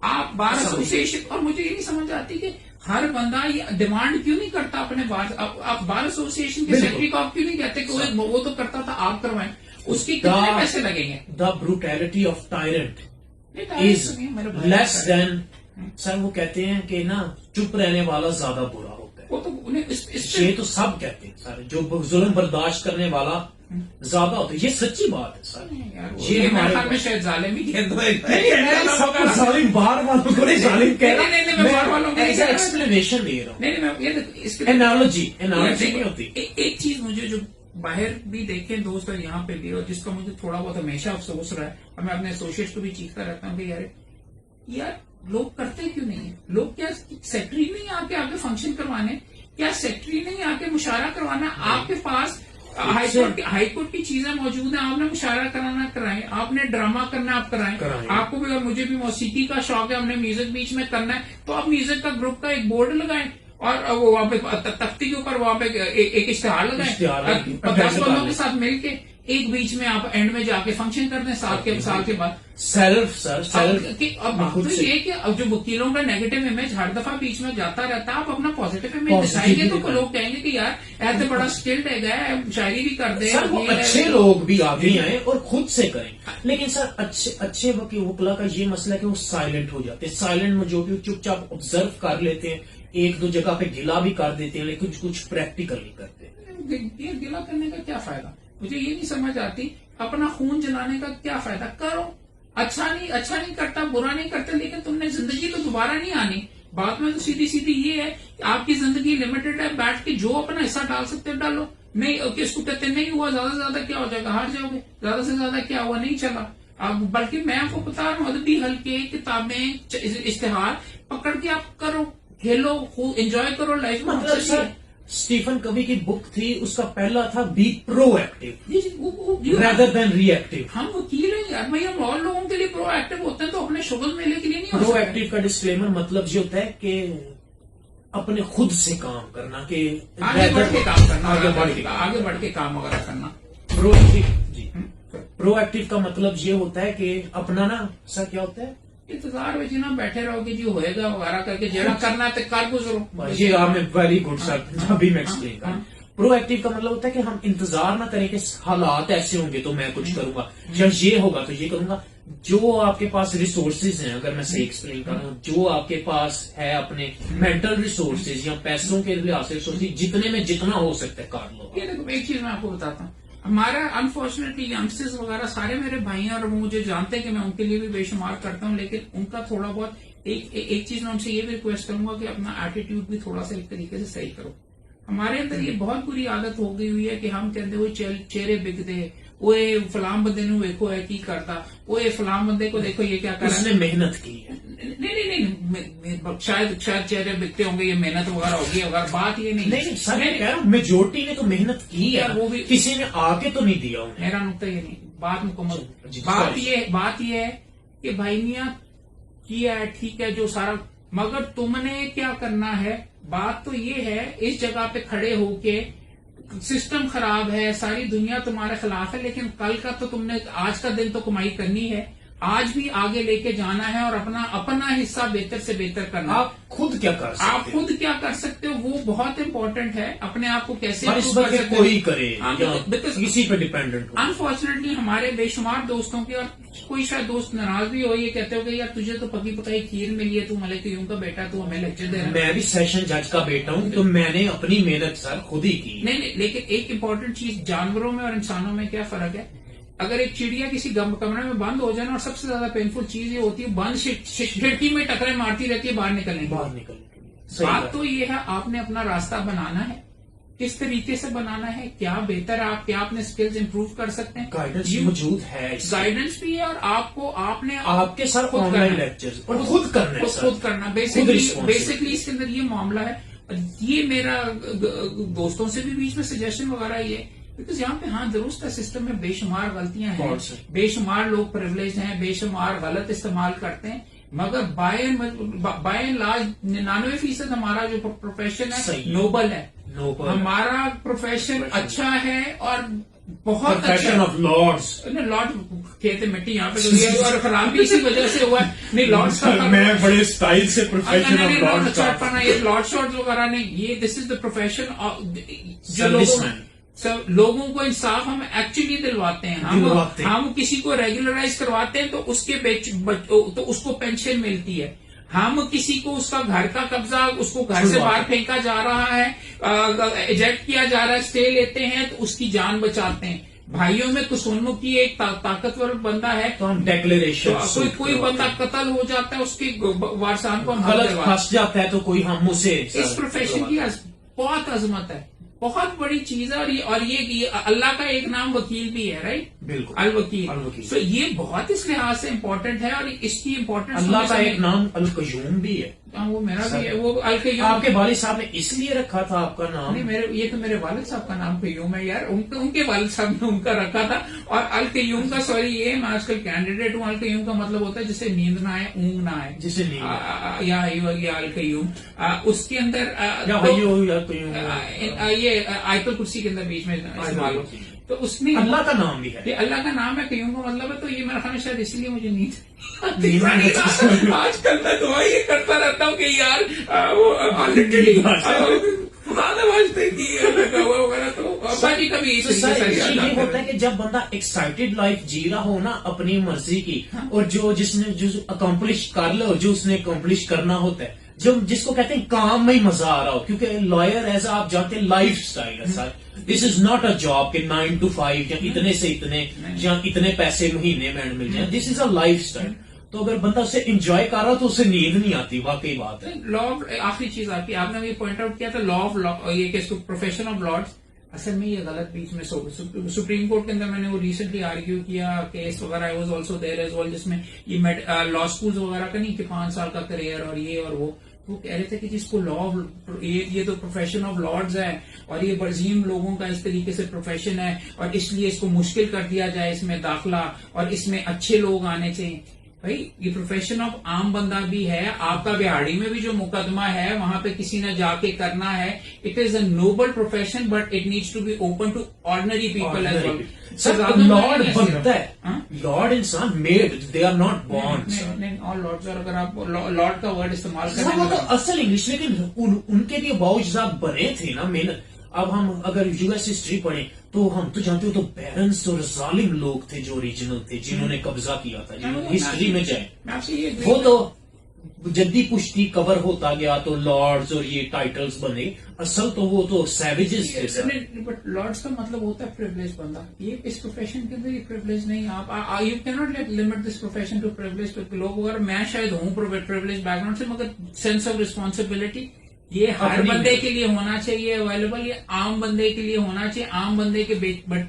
آپ بار ایسوسیشن، اور مجھے یہ نہیں سمجھ آتی کہ ہر بندہ یہ ڈیمانڈ کیوں نہیں کرتا اپنے آپ بار ایسوسیشن کے سیکرٹری کو آپ کیوں نہیں کہتے کہ وہ تو کرتا تھا آپ کروائیں، اس کی کتنے پیسے لگیں گے. دا بروٹیلٹی آف ٹائرنٹ از لیس دین. سر وہ کہتے ہیں کہ نا چپ رہنے والا زیادہ برا ہوتا ہے. وہ تو یہ تو سب کہتے ہیں سر، جو ظلم برداشت کرنے والا زیادہ ہوتا ہے. یہ سچی بات ہے سر. یہ ہمارے خیال میں شاید ظالم ہی کہہ دو. ظالم باہر والوں کو نہیں ظالم کہہ رہا، میں باہر والوں کو ایکسپلینیشن دے رہا ہوں. نہیں، انالوجی نہیں ہوتی. ایک چیز مجھے جو باہر بھی دیکھیں دوست اور یہاں پہ بھی، اور جس کا مجھے تھوڑا بہت ہمیشہ افسوس رہا ہے، اور میں اپنے ایسوسیٹس کو بھی چیختا رہتا ہوں کہ یار لوگ کرتے کیوں نہیں ہیں؟ لوگ کیا سیکٹری نہیں آ کے فنکشن کروانے؟ کیا سیکٹری نہیں آ کے مشاورہ کروانا؟ آپ کے پاس ہائی کورٹ کی چیزیں موجود ہیں، آپ نے مشاورہ کرانا کرائیں، آپ نے ڈرامہ کرنا آپ کرائیں. آپ کو بھی اور مجھے بھی موسیقی کا شوق ہے، ہم نے میوزک بیچ میں کرنا ہے، تو آپ میوزک کا گروپ کا ایک بورڈ لگائیں اور وہ وہاں پہ تختی کے اوپر وہاں پہ ایک اشتہار لگائیں، 10 بندوں کے ساتھ مل کے ایک بیچ میں آپ اینڈ میں جا کے فنکشن کر دیں سال کے بعد. اب تو یہ کہ اب جو وکیلوں کا نیگیٹو امیج ہر دفعہ بیچ میں جاتا رہتا ہے، آپ اپنا پازیٹو امیج دکھائیں گے تو لوگ کہیں گے کہ یار ایسے بڑا اسکلڈ ہے، شاعری بھی کر دیں. سر وہ اچھے لوگ بھی آگے آئیں اور خود سے کریں. لیکن سر اچھے وکلا کا یہ مسئلہ ہے کہ وہ سائلنٹ ہو جاتے ہیں. سائلنٹ میجورٹی چپ چاپ آبزرو کر لیتے ہیں، ایک دو جگہ پہ گلا بھی کر دیتے ہیں، لیکن کچھ پریکٹیکل نہیں کرتے. گلا کرنے کا کیا فائدہ؟ مجھے یہ نہیں سمجھ آتی. اپنا خون جلانے کا کیا فائدہ؟ کرو، اچھا نہیں کرتا، برا نہیں کرتا، لیکن تم نے زندگی تو دوبارہ نہیں آنی. بات میں تو سیدھی یہ ہے کہ آپ کی زندگی لمیٹڈ ہے، بیٹھ کے جو اپنا حصہ ڈال سکتے ڈالو. نہیں کہ اس کو کہتے نہیں ہوا، زیادہ سے زیادہ کیا ہو جائے گا، ہار جاؤ گے. زیادہ سے زیادہ کیا ہوا، نہیں چلا. بلکہ میں آپ کو بتا رہا ہوں، ادبی ہلکے کتابیں اشتہار پکڑ کے آپ کرو، کھیلو، انجوائے کرو لائف میں. اسٹیفن کوی کی بک تھی، اس کا پہلا تھا be proactive reader then reactive. ہم وکیل ہیں یار بھائی، ہم اور لوگوں کے لیے پرو ایکٹیو ہوتے ہیں تو اپنے شغل میلے کے لیے نہیں ہو سکتے. پرو ایکٹیو کا ڈسکلیمر مطلب یہ ہوتا ہے کہ اپنے خود سے کام کرنا، کہ آگے بڑھ کے کام کرنا، آگے بڑھ کے کام وغیرہ کرنا. پرو ایکٹیو کا مطلب یہ ہوتا ہے کہ اپنا نا سر کیا ہوتا ہے، انتظار میں جی نا بیٹھے رہو گے، جو ہوئے گا وغیرہ کر کے جڑا کرنا ہے تو کر گزرو. یہ آپ نے ویری گڈ سر ابھی میں ایکسپلین کروں. پرو ایکٹیو کا مطلب ہوتا ہے کہ ہم انتظار نہ کریں کہ حالات ایسے ہوں گے تو میں کچھ کروں گا، یا یہ ہوگا تو یہ کروں گا. جو آپ کے پاس ریسورسز ہیں، اگر میں صحیح ایکسپلین کروں، جو آپ کے پاس ہے اپنے مینٹل ریسورسز یا پیسوں کے لحاظ سے ریسورسز، جتنے میں جتنا ہو سکتا ہے کر لو. یہ دیکھو ایک چیز میں آپ کو بتاتا ہوں، ہمارا انفارچونیٹلی ینگسٹرز وغیرہ سارے میرے بھائی ہیں اور وہ مجھے جانتے ہیں کہ میں ان کے لیے بھی بے شمار کرتا ہوں، لیکن ان کا تھوڑا بہت ایک چیز میں ان سے یہ بھی ریکویسٹ کروں گا کہ اپنا ایٹیٹیوڈ بھی تھوڑا سا ایک طریقے سے صحیح کرو. ہمارے اندر یہ بہت بری عادت ہو گئی ہوئی ہے کہ ہم کہتے ہوئے چہرے بک دے، وہ فلاں بندے نو ویکھو ہے کی کرتا، وہ فلاں بندے کو دیکھو یہ کیا کر رہا ہے، اس نے محنت کی ہے. نہیں شاید چہرے بکتے ہوں گے، یہ محنت وغیرہ ہوگی، اگر بات یہ نہیں سر میں کہہ رہا ہوں میجورٹی نے تو محنت کی ہے، وہ بھی کسی نے آ کے تو نہیں دیا. میرا نقطہ یہ نہیں، بات مکمل. بات یہ ہے کہ بھائی میاں کیا ہے ٹھیک ہے جو سارا، مگر تم نے کیا کرنا ہے. بات تو یہ ہے اس جگہ پہ کھڑے ہو کے سسٹم خراب ہے، ساری دنیا تمہارے خلاف ہے، لیکن کل کا تو تم نے، آج کا دن تو کمائی کرنی ہے. آج بھی آگے لے کے جانا ہے اور اپنا حصہ بہتر سے بہتر کرنا. آپ خود کیا کر سکتے آپ خود کیا کر سکتے ہو وہ بہت امپورٹنٹ ہے. اپنے آپ کو کیسے بنسبت improve کہ کر سکتے کوئی کرے یا Because کسی پہ ڈیپینڈنٹ ہو. انفارچونیٹلی ہمارے بے شمار دوستوں کے, اور کوئی شاید دوست ناراض بھی ہو یہ کہتے ہو کہ یار تجھے تو پکی پکائی کھیر ملی ہے, تو ملک یوں کا بیٹا, تو ہمیں لیکچر دے رہا ہے. میں بھی سیشن جج کا بیٹا ہوں, تو میں نے اپنی محنت سر خود ہی کی. نہیں, لیکن ایک امپورٹنٹ چیز, جانوروں میں اور انسانوں میں کیا فرق ہے. اگر ایک چڑیا کسی کمرے میں بند ہو جائے نا, اور سب سے زیادہ پینفل چیز یہ ہوتی ہے بند کھڑکی میں ٹکرے مارتی رہتی ہے باہر نکلنے کے لیے. بات تو یہ ہے آپ نے اپنا راستہ بنانا ہے, کس طریقے سے بنانا ہے, کیا بہتر آپ کیا اپنے اسکلز امپروو کر سکتے ہیں. گائیڈنس موجود ہے, گائیڈنس بھی ہے, اور آپ نے آپ کے سر خود آن کرنا لائن ہے. لیکچرز اور خود کرنا ہے, خود کرنا. بیسکلی اس کے اندر یہ معاملہ ہے. یہ میرا دوستوں سے بھی بیچ میں سجیشن وغیرہ یہ, بیکاز یہاں پہ ہاں درست ہے, سسٹم میں بے شمار غلطیاں ہیں, بے شمار لوگ پریولیج ہیں, بے شمار غلط استعمال کرتے ہیں, مگر بائی اینڈ لارج 99% ہمارا جو پروفیشن ہے نوبل ہے. ہمارا پروفیشن اچھا ہے اور بہت پروفیشن آف لارڈس. لارڈ کہتے مٹی یہاں پہ اور خراب بھی اسی وجہ سے ہوا ہے. نہیں لارڈس میں بڑے اسٹائل سے پروفیشن آف لارڈس یہ لارڈ شارٹ وغیرہ نہیں, یہ دس از دا پروفیشن سروس مین. لوگوں کو انصاف ہم ایکچولی دلواتے ہیں. ہم کسی کو ریگولرائز کرواتے ہیں تو اس کو پینشن ملتی ہے. ہم کسی کو اس کا گھر کا قبضہ, اس کو گھر سے باہر پھینکا جا رہا ہے, ایجیکٹ کیا جا رہا ہے, اسٹے لیتے ہیں تو اس کی جان بچاتے ہیں. بھائیوں میں کسونو کی ایک طاقتور بندہ ہے, تو ہم ڈیکلیریشن کوئی بندہ قتل ہو جاتا ہے, اس کے وارثان کو ہم غلط پھنس جاتا ہے تو کوئی ہم اسے. اس پروفیشن کی بہت عظمت ہے, بہت بڑی چیز ہے. اور یہ اللہ کا ایک نام وکیل بھی ہے, رائٹ, بالکل, الوکیل. سو یہ بہت اس لحاظ سے امپورٹنٹ ہے, اور اس کی امپورٹنس. اللہ کا ایک نام القیوم بھی ہے. وہ میرا بھی ہے, وہ القیوم. آپ کے والد صاحب نے اس لیے رکھا تھا آپ کا نام؟ نہیں, یہ تو میرے والد صاحب کا نام قیوم ہے یار, ان کے والد صاحب نے ان کا رکھا تھا. اور القیوم کا سوری یہ میں آج کل کینڈیڈیٹ ہوں. القیوم کا مطلب ہوتا ہے جسے نیند نہ آئے, اونگ نہ آئے, جسے نیند یا القیوم. اس کے اندر یہ آیت الکرسی کے اندر بیچ میں استعمال ہوتی ہے. تو اس میں اللہ کا نام بھی ہے, یہ اللہ کا نام ہے, قیوم کا مطلب ہے. تو یہ میرا خیال ہے شاید اسی لیے مجھے نیند آج کل میں دعا یہ کرتا رہتا ہوں کہ یار وہ یہ ہوتا ہے کہ جب بندہ ایکسائٹیڈ لائف جی رہا ہو نا اپنی مرضی کی, اور جس نے اکمپلش کر لو جو اس نے اکمپلش کرنا ہوتا ہے, جس کو کہتے ہیں کام میں ہی مزہ آ رہا ہو. کیونکہ لائر ایز آپ جانتے ہیں لائف اسٹائل ہے سر. دس از ناٹ اے جاب کہ 9 to 5 یا اتنے سے اتنے یا اتنے پیسے مہینے میں مل جائیں. دس از اے لائف اسٹائل. تو اگر بندہ اسے انجوائے کر رہا تو اسے نیند نہیں آتی. واقعی بات ہے. لا آخری چیز آپ نے یہ پوائنٹ آؤٹ کیا تھا, لا آف یہ کہ پروفیشن آف لارڈس, اصل میں یہ غلط بیچ میں سپریم کورٹ کے اندر میں نے وہ ریسنٹلی آرگیو کیا کیس وغیرہ, I was also there as well, جس میں یہ لا اسکولز وغیرہ کا نہیں کہ 5 سال کا کریئر اور یہ اور وہ کہہ رہے تھے کہ جس کو لا یہ تو پروفیشن آف لارڈز ہے, اور یہ عظیم لوگوں کا اس طریقے سے پروفیشن ہے, اور اس لیے اس کو مشکل کر دیا جائے اس میں داخلہ, اور اس میں اچھے لوگ آنے چاہیے. بھائی یہ پروفیشن آف عام بندہ بھی ہے. آپ کا بہاڑی میں بھی جو مقدمہ ہے وہاں پہ کسی نے جا کے کرنا ہے. It is a noble profession, but it needs to be open to ordinary people as well. Lord بنتا ہے, لارڈ انسان made, they are not born. اور لارڈز, اور اگر آپ لارڈ کا ورڈ استعمال کریں وہ تو اصل انگلش, لیکن ان کے لیے باوجود بنے تھے نا محنت. اب ہم اگر یو ایس ہسٹری پڑھیں تو ہم تو جانتے ہو تو بیرنس اور ظالم لوگ تھے جو اوریجنل تھے, جنہوں نے قبضہ کیا تھا. ہسٹری میں جائیں وہ تو جدی پشتی کور ہوتا گیا تو لارڈز اور یہ ٹائٹلز بنے. اصل تو وہ تو سیویجز تھے. بٹ لارڈز کا مطلب ہوتا ہے پریولیج بندہ. یہ اس پروفیشن کے اندر یہ پریولیج نہیں. آپ یو کی not limit this profession to privilege لوگ. اگر میں شاید ہوں پریولیج بیک گراؤنڈ سے, مگر سینس آف ریسپانسبلٹی یہ ہر بندے کے لیے ہونا چاہیے اویلیبل. یہ عام بندے کے لیے ہونا چاہیے, عام بندے کے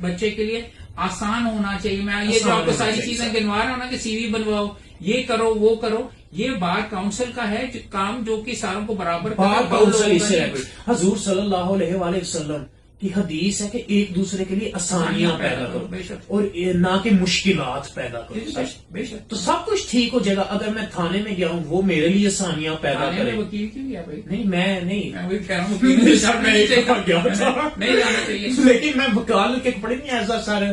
بچے کے لیے آسان ہونا چاہیے. میں یہ جو آپ کو ساری چیزیں گنوا رہا ہوں نا کہ سی وی بنواؤ, یہ کرو وہ کرو, یہ بار کاؤنسل کا ہے کام جو کہ ساروں کو برابر. بار کاؤنسل اسے حضور صلی اللہ علیہ وآلہ وسلم کی حدیث ہے کہ ایک دوسرے کے لیے آسانیاں پیدا کرو اور نہ کہ مشکلات پیدا کرو. تو سب کچھ ٹھیک ہو جائے گا. اگر میں تھانے میں گیا ہوں وہ میرے لیے آسانیاں پیدا کرے. وکیل کیوں گیا بھائی؟ نہیں میں نہیں, نہیں جانا چاہیے. لیکن میں وکال کے پڑے نہیں ایسا سر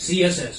CSS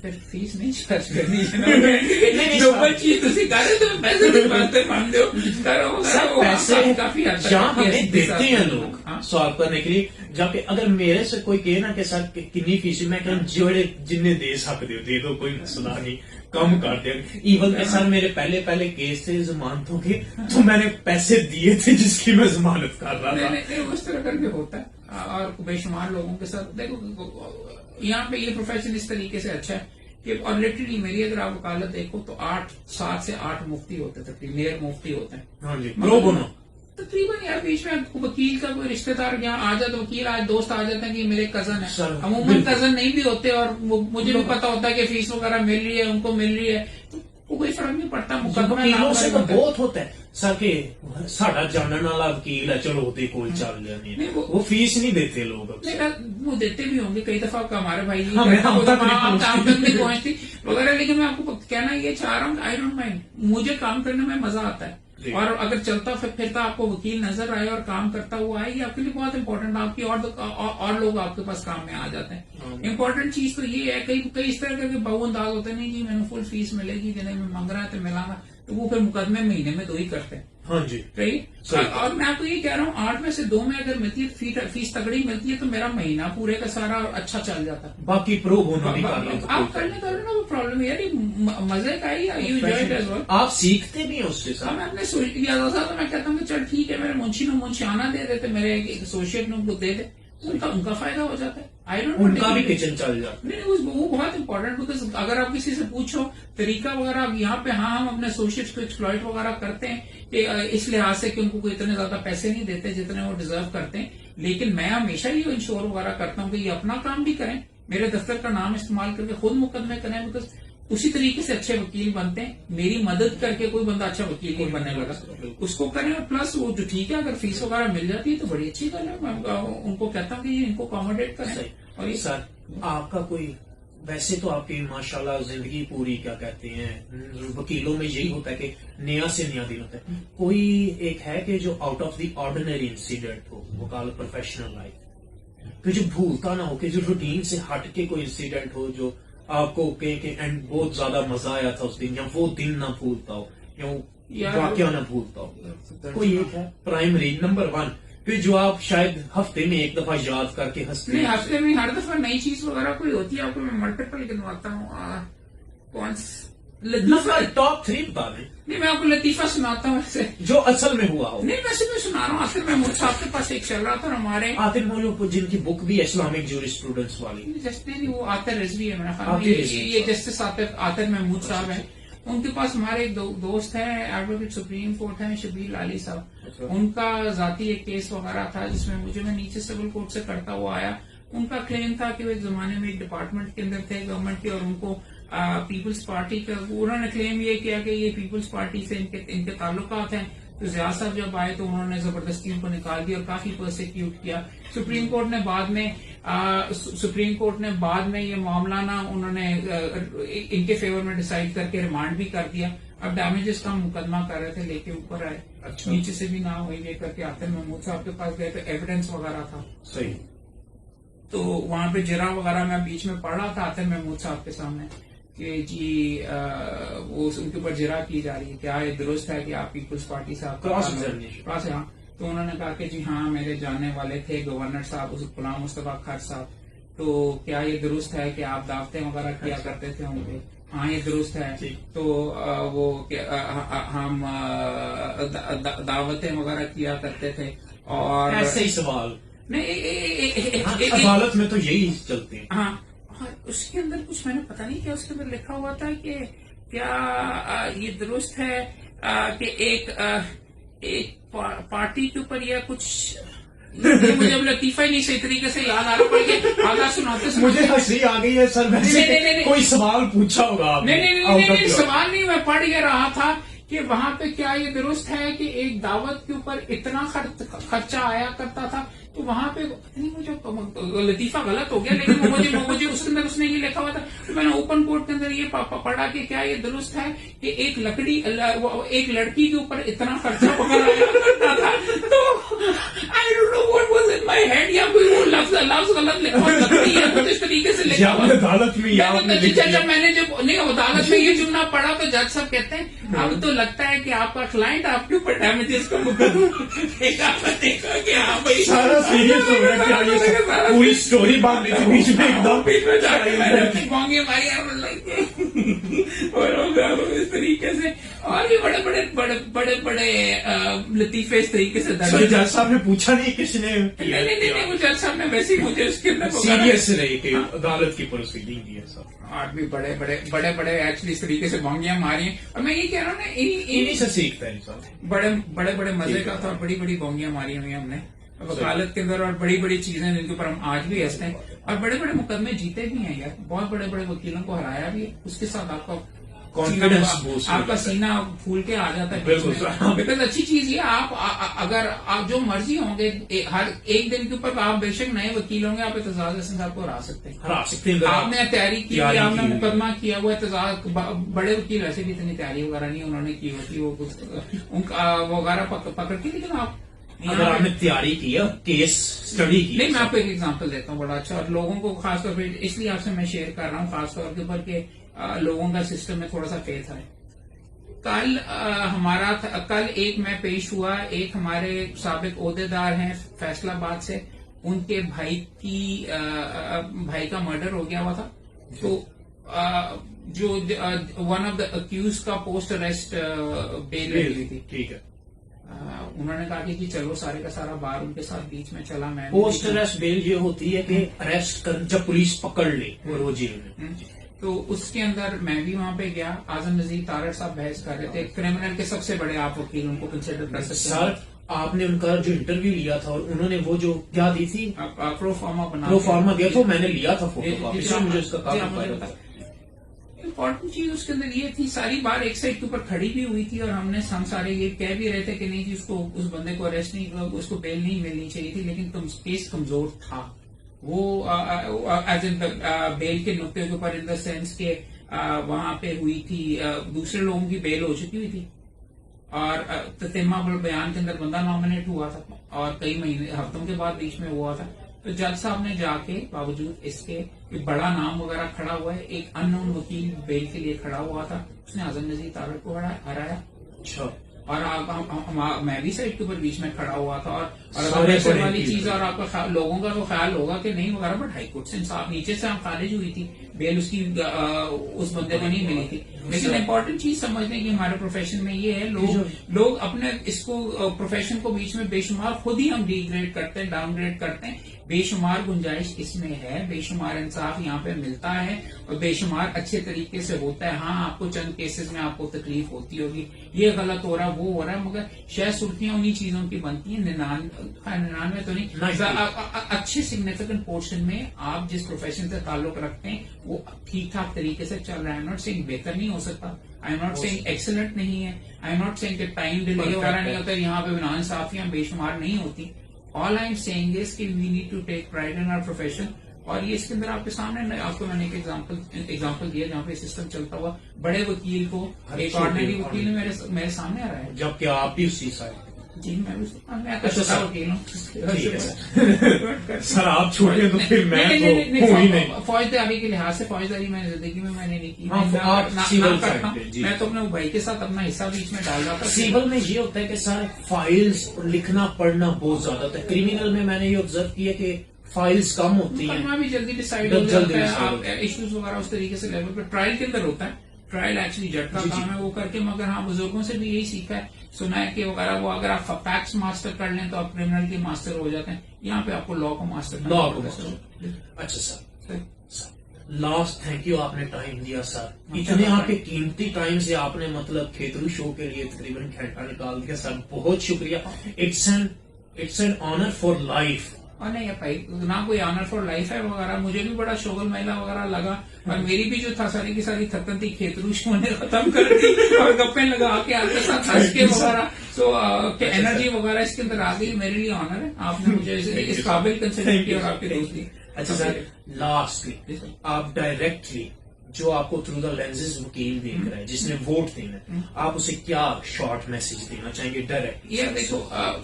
پھر فیس نہیں چارج کرنی ڈبل چیز تسی کر رہے تو پیسے نہیں مانتے مانتے ہو کرو پیسے کافی جہاں ہمیں دیتے ہیں لوگ سالو کرنے کے لیے، جبکہ اگر میرے سے کوئی کہے نا کہ سر کنی فیس میں کہ جوڑے جن دے سکتے ہو دے دو، کوئی مسئلہ نہیں، کم کر دیں. ایون کہ سر میرے پہلے کیس تھے ضمانتوں کے، تو میں نے پیسے دیے تھے جس کی میں ضمانت کر رہا تھا. اس طرح کر کے ہوتا ہے اور بے شمار لوگوں کے ساتھ. دیکھو یہاں پہ یہ پروفیشن اس طریقے سے اچھا ہے کہ، اور لٹرلی میری اگر آپ وکالت دیکھو تو 7 سے 8 مفتی ہوتے تھے، پریمیئر مفتی ہوتے ہیں. ہاں جی، پرو بونو تقریباً یار بیچ میں وکیل کا کوئی رشتے دار یہاں آ جاتا، وکیل آج دوست آ جاتے ہیں کہ میرے کزن ہے، عموماً کزن نہیں بھی ہوتے اور مجھے بھی پتا ہوتا ہے کہ فیس وغیرہ مل رہی ہے، ان کو مل رہی ہے، تو کوئی فرق نہیں پڑتا. وکیلوں سے تو بہت ہوتا ہے سر کہ ساڈا جاننے والا وکیل ہے، چلو وہ کول چل جانے، وہ فیس نہیں دیتے لوگ. وہ دیتے بھی ہوں گے کئی دفعہ، ہمارے بھائی کام کرنے پہنچتی وغیرہ. لیکن میں آپ کو کہنا یہ چاہ رہا ہوں کہ آئی ڈونٹ مائنڈ، مجھے کام کرنے میں مزہ آتا ہے. اور اگر چلتا پھرتا آپ کو وکیل نظر آئے اور کام کرتا ہوا آئے، یہ آپ کے لیے بہت امپورٹنٹ، آپ کی اور لوگ آپ کے پاس کام میں آ جاتے ہیں. امپورٹنٹ چیز تو یہ ہے، کئی اس طرح کے باؤ انداز ہوتے ہیں، نہیں جی میں نے فل فیس ملے گی کہ نہیں میں مانگ رہا ہے تو ملا گا، تو وہ پھر مقدمے مہینے میں 2 ہی کرتے ہیں. ہاں جی رائٹ. اور میں آپ کو یہ کہہ رہا ہوں 8 میں سے 2 میں اگر ملتی ہے فیس تگڑی ملتی ہے تو میرا مہینہ پورے کا سارا اچھا چل جاتا ہے. باقی پرو بونو بھی کر لیں، آپ کرنے کا نا وہ پرابلم ہے یار، مزے کا ہی آپ سیکھتے بھی ہیں اس سے. میں اپنے تو میں کہتا ہوں کہ چل ٹھیک ہے، میرے منشی نو منشیانہ دے دیتے، میرے ایسوسیٹ نو دے دے، ان کا فائدہ ہو جاتا ہے. ان کا بھی کچن چل جاتا ہے. نہیں وہ بہت امپورٹنٹ، بیکاز اگر آپ کسی سے پوچھو طریقہ وغیرہ یہاں پہ، ہاں ہم اپنے ایسوسیٹس کو ایکسپلائٹ وغیرہ کرتے ہیں کہ اس لحاظ سے کہ ان کو کوئی اتنے زیادہ پیسے نہیں دیتے جتنے وہ ڈیزرو کرتے ہیں، لیکن میں ہمیشہ یہ انشور وغیرہ کرتا ہوں کہ یہ اپنا کام بھی کریں، میرے دفتر کا نام استعمال کر کے خود مقدمے کریں، بیکاز اسی طریقے سے اچھے وکیل بنتے ہیں. میری مدد کر کے کوئی بندہ اچھا وکیل نہیں بننے لگا، اس کو کریں. پلس وہ جو ٹھیک ہے اگر فیس وغیرہ مل جاتی ہے تو بڑی اچھی گل ہے، میں ان کو کہتا ہوں کہ یہ ان کو اکوموڈیٹ کریں. اور یہ سر آپ کا کوئی، ویسے تو آپ کی ماشاءاللہ زندگی پوری کیا کہتے ہیں وکیلوں میں یہی ہوتا ہے کہ نیا سے نیا دن ہوتا ہے، کوئی ایک ہے کہ جو out of the ordinary incident ہو وکالت پروفیشنل لائف، کہ جو بھولتا نہ ہو، کہ جو روٹین سے ہٹ کے کوئی انسیڈنٹ ہو جو آپ کو کہ اینڈ بہت زیادہ مزہ آیا تھا اس دن، یا وہ دن نہ بھولتا ہو یا واقعہ نہ بھولتا ہو؟ کوئی ایک ہے پرائمری نمبر 1 پھر جو آپ شاید ہفتے میں ایک دفعہ یاد کر کے ہنستے ہیں؟ نہیں، ہفتے میں ہر دفعہ نئی چیز وغیرہ کوئی ہوتی ہے، آپ کو میں ملٹیپل گنواتا ہوں. کون ٹاپ 3 بتا دیں. نہیں میں آپ کو لطیفہ سناتا ہوں ایسے جو اصل میں ہوا ہو. نہیں ویسے میں سنا رہا ہوں. آخر محمود صاحب کے پاس ایک چل رہا تھا ہمارے آخر محمود جن کی بک بھی اسلامک جوری اسٹوڈنٹس والی، جسٹ نہیں وہ آتر رضوی ہے میرا خیال، یہ جسٹس آتر محمود صاحب ہیں. ان کے پاس ہمارے ایک دوست ہیں ایڈوکیٹ سپریم کورٹ ہیں شبیر لالی صاحب، ان کا ذاتی ایک کیس وغیرہ تھا جس میں میں نیچے سول کورٹ سے کرتا ہوا آیا. ان کا کلیم تھا کہ وہ ایک زمانے میں ایک ڈپارٹمنٹ کے اندر تھے گورنمنٹ کے، اور ان کو پیپلز پارٹی کا انہوں نے کلیم یہ کیا کہ یہ پیپلز پارٹی سے ان کے تعلقات ہیں. تو زیاد صاحب جب آئے تو انہوں نے زبردستی ان کو نکال دیا اور کافی پرسیکیوٹ کیا. سپریم کورٹ نے بعد میں یہ معاملہ نا انہوں نے ان کے فیور میں ڈیسائیڈ کر کے ریمانڈ بھی کر دیا. اب ڈیمیجز کا مقدمہ کر رہے تھے لے کے اوپر آئے. اچھا. نیچے سے بھی نہ ہوئی یہ کر کے آتر محمود صاحب کے پاس گئے تو ایویڈینس وغیرہ تھا صحیح. تو وہاں پہ جرا وغیرہ میں بیچ میں پڑھ رہا تھا آتر محمود صاحب کے سامنے کہ جی وہ ان کے اوپر جرا کی جا رہی ہے، کیا یہ درست ہے کہ آپ پیپلز پارٹی سے آپ کراس. تو انہوں نے کہا کہ جی ہاں میرے جاننے والے تھے گورنر صاحب غلام مصطفیٰ خر صاحب، تو کیا یہ درست ہے کہ آپ دعوتیں وغیرہ کیا کرتے تھے ان پہ؟ ہاں یہ درست ہے. تو وہ ہم دعوتیں وغیرہ کیا کرتے تھے. اور ایسے ہی سوال نہیں عدالت میں تو یہی چلتے ہیں. ہاں اس کے اندر کچھ میں نے پتا نہیں کیا اس کے اندر لکھا ہوا تھا کہ کیا یہ درست ہے کہ ایک پارٹی کے اوپر یا کچھ مجھے اب لطیفہ ہی نہیں صحیح طریقے سے یاد آ رہا پڑ گیا آگاہ سناتے مجھے ہنسی آ گئی ہے سر. کوئی سوال پوچھا ہوگا؟ نہیں سوال نہیں، میں پڑھ یہ رہا تھا کہ وہاں پہ کیا یہ درست ہے کہ ایک دعوت کے اوپر اتنا خرچہ آیا کرتا تھا. تو وہاں پہ نہیں مجھے لطیفہ غلط ہو گیا، لیکن مجھے اس کے اندر اس نے یہ لکھا ہوا تھا. تو میں نے اوپن کورٹ کے اندر یہ پڑھا کہ کیا یہ درست ہے کہ ایک لڑکی کے اوپر اتنا خرچہ وغیرہ کرتا تھا. تو I don't know what was in my head, یا کوئی وہ لفظ غلط لکھا لکڑی ہے کچھ اس طریقے سے لکھا ہوا عدالت میں جب میں نے جب نہیں عدالت میں یہ جملہ پڑھا تو جج صاحب کہتے ہیں اب تو لگتا ہے کہ آپ کا کلائنٹ آپ کے اوپر ڈیمیجز کا مقدمہ دیکھا کہ ہاں بھائی سارا سیریس ہو رہا ہے، پوری اسٹوری بات نہیں تھی، بیچ میں ایک دم بیچ میں جا کے میں نے مانگے ماری اور اس طریقے سے اور بھی بڑے بڑے بڑے بڑے بڑے لطیفے اس طریقے سے جج صاحب نے پوچھا نہیں کس نے نہیں وہ جج صاحب نے ویسے ہی مجھے اس کے اندر سیریس رہی کہ عدالت کی پروسیڈنگ دی ہے سب، اور بھی بڑے بڑے بڑے بڑے ایکچولی اس طریقے سے مانگیاں ماری ہیں. اور میں یہ کہہ رہا ہوں نا انہیں سے سیکھتا ہے انسان. بڑے بڑے بڑے مزے کا تھا اور بڑی بڑی بونگیاں ماری ہوئی ہم نے وکالت کے اندر اور بڑی بڑی چیزیں جن کے اوپر ہم آج بھی ہنستے ہیں اور بڑے بڑے مقدمے جیتے بھی ہیں یار, بہت بڑے بڑے وکیلوں کو ہرایا بھی ہے. اس کے ساتھ آپ کا کانفیڈینس آپ کا سینہ پھول کے آ جاتا ہے. بالکل اچھی چیز یہ آپ اگر آپ جو مرضی ہوں گے ہر ایک دن کے اوپر آپ بے شک نئے وکیل ہوں گے آپ اعتزاز احسن صاحب کو ہرا سکتے ہیں. آپ نے تیاری کی آپ نے مقدمہ کیا ہوا اعتزاز. بڑے وکیل ویسے بھی اتنی تیاری وغیرہ نہیں انہوں نے کی ہوتی وہ وغیرہ پکڑ کے, لیکن آپ اگر آپ نے تیاری کی کیس اسٹڈی کی. نہیں, میں آپ کو ایک ایگزامپل دیتا ہوں بڑا اچھا, اور لوگوں کو خاص طور پہ اس لیے آپ سے میں شیئر کر رہا ہوں خاص طور کے اوپر کہ لوگوں کا سسٹم میں تھوڑا سا فیل ہے. کل ہمارا کل ایک میں پیش ہوا, ایک ہمارے سابق عہدیدار ہیں فیصلہ آباد سے, ان کے بھائی کا مرڈر ہو گیا ہوا تھا. تو جو ون آف دا اکیوز کا پوسٹ اریسٹ بیل ہوئی تھی. ٹھیک ہے, انہوں نے کہا کہ چلو سارے کا سارا بار ان کے ساتھ بیچ میں چلا. میں پوسٹ اریسٹ بیل یہ ہوتی ہے کہ اریسٹ کر جب پولیس پکڑ لے اور وہ جیل میں. تو اس کے اندر میں بھی وہاں پہ گیا. اعظم نذیر تارڑ صاحب بحث کر رہے تھے, کرمنل کے سب سے بڑے آپ وکیل ان کو کنسیڈر کر سکتے ہیں. سر آپ نے ان کا جو انٹرویو لیا تھا اور انہوں نے وہ جو کیا دی تھی پرو فارما دیا تھا, میں نے لیا تھا فوٹو کاپی سے, مجھے اس کا کافی امپورٹنٹ چیز اس کے اندر یہ تھی. ساری بار ایک سائڈ کے اوپر کھڑی بھی ہوئی تھی اور ہم سارے یہ کہہ بھی رہے تھے کہ نہیں جی اس بندے کو اریسٹ نہیں, اس کو بیل نہیں ملنی چاہیے تھی, لیکن کیس کمزور تھا. وہ ایز ان بیل کے نقطے کے اوپر ان دا سینس کہ وہاں پہ ہوئی تھی دوسرے لوگوں کی بیل ہو چکی ہوئی تھی اور تتمہ بیان کے اندر بندہ نامنیٹ ہوا تھا اور کئی مہینے ہفتوں کے بعد بیچ میں ہوا تھا. تو جج صاحب نے جا کے باوجود اس کے بڑا نام وغیرہ کھڑا ہوا ہے, ایک ان نون وکیل بیل کے لیے کھڑا ہوا تھا, اس نے اعظم نذیر تارڑ کو ہرایا. اچھا, اور میں بھی سائڈ کے اوپر بیچ میں کھڑا ہوا تھا. اور والی چیز اور آپ کا لوگوں کا تو خیال ہوگا کہ نہیں وغیرہ, بٹ ہائی کورٹ سے انصاف نیچے سے ہم خارج ہوئی تھی, بیل اس کی اس بندے کو نہیں ملی تھی. لیکن امپورٹنٹ چیز سمجھنے کی ہمارے پروفیشن میں یہ ہے, لوگ اپنے اس کو پروفیشن کو بیچ میں بے شمار خود ہی ہم ڈی گریڈ کرتے ہیں, ڈاؤن گریڈ کرتے ہیں. بے شمار گنجائش اس میں ہے, بے شمار انصاف یہاں پہ ملتا ہے اور بے شمار اچھے طریقے سے ہوتا ہے. ہاں آپ کو چند کیسز میں آپ کو تکلیف ہوتی ہوگی, یہ غلط ہو رہا ہے وہ ہو رہا ہے, مگر شاید سرخیاں انہی چیزوں کی بنتی ہیں. 99 تو نہیں, اچھے سگنیفیکنٹ پورشن میں آپ جس پروفیشن سے تعلق رکھتے ہیں وہ ٹھیک ٹھاک طریقے سے چل رہا ہے. آئی ایم ناٹ سیئنگ بہتر نہیں ہو سکتا, I am not seeing excellent نہیں ہے, آئی ایم ناٹ سیئنگ کہ ٹائم ڈیلے وغیرہ نہیں ہوتا, یہاں پہ ناانصافیاں بے شمار نہیں ہوتی. All I'm saying is کہ we need to take pride in our profession. اور یہ اس کے اندر آپ کے سامنے آپ کو میں نے ایک ایگزامپل دیا جہاں پہ سسٹم چلتا ہوا. بڑے وکیل کو ایک آرڈنری وکیل نے میرے سامنے آ رہا ہے, جبکہ آپ بھی اسی سائڈ. جی میں چھوٹا وکیل ہوں سر, آپ چھوٹے تو پھر میں فوجداری کے لحاظ سے فوجداری میں زندگی میں نے نہیں کی. میں تو اپنے بھائی کے ساتھ اپنا حصہ بیچ میں ڈال رہا تھا. سیول میں یہ ہوتا ہے کہ سر فائلز لکھنا پڑھنا بہت زیادہ ہوتا ہے. کریمنل میں نے یہ آبزرو کیا کہ فائلز کم ہوتی ہیں, بھی جلدی ڈیسائیڈ ہو جاتا ہے. آپ ایشوز وغیرہ اس طریقے سے لیول پہ ٹرائل کے اندر ہوتا ہے. ٹرائل ایکچولی جج کا کام ہے وہ کر کے, مگر ہاں بزرگوں سے بھی یہی سیکھا ہے, سنا ہے کہ وغیرہ وہ اگر آپ فیکٹس ماسٹر کر لیں تو آپ کرمنل کے ماسٹر ہو جاتے ہیں. یہاں پہ آپ کو لا کو ماسٹر. اچھا سر, لاسٹ تھینک یو, آپ نے ٹائم دیا سر. اتنے آپ کے قیمتی ٹائم سے آپ نے مطلب کھیترو شو کے لیے تقریباً گھنٹہ نکال دیا سر, بہت شکریہ. It's an honour for life. اور نہیں بھائی نہ کوئی آنر فار لائف ہے وغیرہ, مجھے بھی بڑا شغل میلہ وغیرہ لگا, اور میری بھی جو تھا ساری کی ساری تھکن تھی کھیترو شو نے ختم کر دی اور گپیں لگا کے آپ کے ساتھ ہنس کے وغیرہ. تو انرجی وغیرہ اس کے اندر آ گئی. میرے لیے آنر ہے, آپ نے مجھے اس قابل کنسیڈر کیا اور آپ کے دوست دی. اچھا سر, لاسٹلی آپ ڈائریکٹلی جو آپ کو تھرو دا لینزز وکیل دیکھ رہا ہے جس نے ووٹ دینا ہے, آپ اسے کیا شارٹ میسج دینا چاہیں گے ڈائریکٹ؟ یہ دیکھو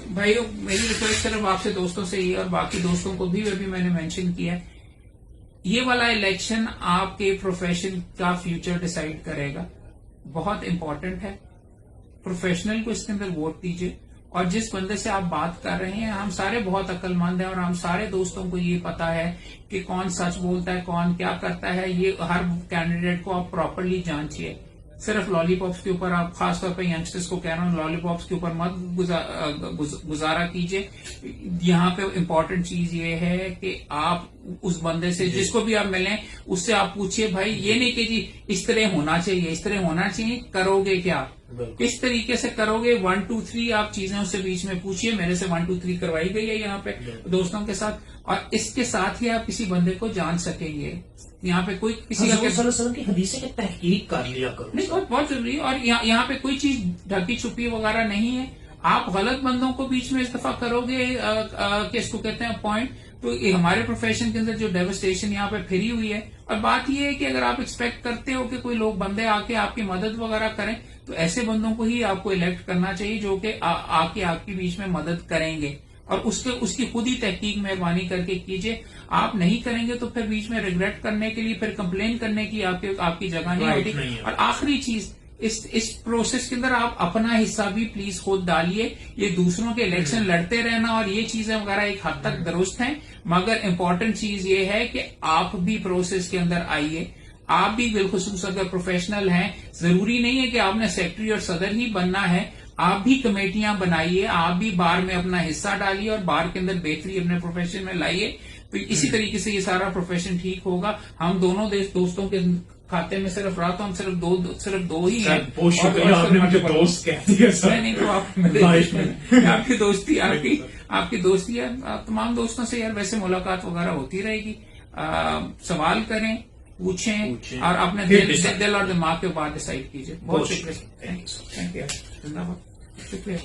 بھائیو, میری ریکویسٹ صرف آپ سے دوستوں سے ہی اور باقی دوستوں کو بھی میں نے مینشن کیا ہے, یہ والا الیکشن آپ کے پروفیشن کا فیوچر ڈیسائیڈ کرے گا. بہت امپورٹنٹ ہے. پروفیشنل کو اس کے اندر ووٹ دیجیے. اور جس بندے سے آپ بات کر رہے ہیں، ہم سارے بہت عقل مند ہیں اور ہم سارے دوستوں کو یہ پتا ہے کہ کون سچ بولتا ہے، کون کیا کرتا ہے. یہ ہر کینڈیڈیٹ کو آپ پراپرلی جانچیے. صرف لالی پاپس کے اوپر، آپ خاص طور پہ ینگسٹرز کو کہہ رہا ہوں، لالی پاپس کے اوپر مت گزارا کیجیے. یہاں پہ امپورٹنٹ چیز یہ ہے کہ آپ اس بندے سے جس کو بھی آپ ملیں اس سے آپ پوچھیے بھائی، یہ نہیں کہ جی اس طرح ہونا چاہیے، اس طرح ہونا چاہیے، کرو گے کیا، کس طریقے سے کرو گے. 1 2 3 آپ چیزیں اس سے بیچ میں پوچھیے. میرے سے 1 2 3 کروائی گئی ہے یہاں پہ دوستوں کے ساتھ. اور اس کے ساتھ ہی آپ کسی بندے کو جان سکیں گے. یہاں پہ کوئی کسی کا صلی اللہ علیہ وسلم کی حدیثیں کی تحقیق کر لیا کرو. نہیں، بہت ضروری ہے. اور یہاں پہ کوئی چیز ڈھکی چھپی وغیرہ نہیں ہے. آپ غلط بندوں کو بیچ میں استفا کرو گے کہ اس کو کہتے ہیں پوائنٹ، تو یہ ہمارے پروفیشن کے اندر جو ڈیوسٹیشن یہاں پہ پھری ہوئی ہے. اور بات یہ ہے کہ اگر آپ ایکسپیکٹ کرتے ہو کہ کوئی لوگ بندے آ کے آپ کی مدد وغیرہ کریں، تو ایسے بندوں کو ہی آپ کو الیکٹ کرنا چاہیے جو کہ آ کے آپ کے بیچ میں مدد کریں گے. اور اس کی خود ہی تحقیق مہربانی کر کے کیجیے. آپ نہیں کریں گے تو پھر بیچ میں ریگریٹ کرنے کے لیے، پھر کمپلین کرنے کی آپ کی جگہ نہیں ہوتی. اور آخری چیز، اس پروسیس کے اندر آپ اپنا حصہ بھی پلیز خود ڈالیے. یہ دوسروں کے الیکشن لڑتے رہنا اور یہ چیزیں وغیرہ ایک حد تک درست ہیں، مگر امپورٹنٹ چیز یہ ہے کہ آپ بھی پروسیس کے اندر آئیے. آپ بھی بالخصوص اگر پروفیشنل ہیں، ضروری نہیں ہے کہ آپ نے سیکرٹری اور صدر ہی بننا ہے. آپ بھی کمیٹیاں بنائیے، آپ بھی بار میں اپنا حصہ ڈالیے اور بار کے اندر بہتری اپنے پروفیشن میں لائیے. تو اسی طریقے سے یہ سارا پروفیشن ٹھیک ہوگا. ہم دونوں دوستوں کے کھاتے میں صرف رہا تو ہم صرف دو ہی ہیں. بہت شکریہ، آپ نے مجھے دوست کہہ دیا سر. نہیں تو آپ کی دوستی، آپ کی دوستی ہے. تمام دوستوں سے یار ویسے ملاقات وغیرہ ہوتی رہے گی. سوال کریں، پوچھیں اور اپنے دل اور دماغ کے بعد ڈیسائیڈ کیجیے. بہت شکریہ. Thank you. شکریہ.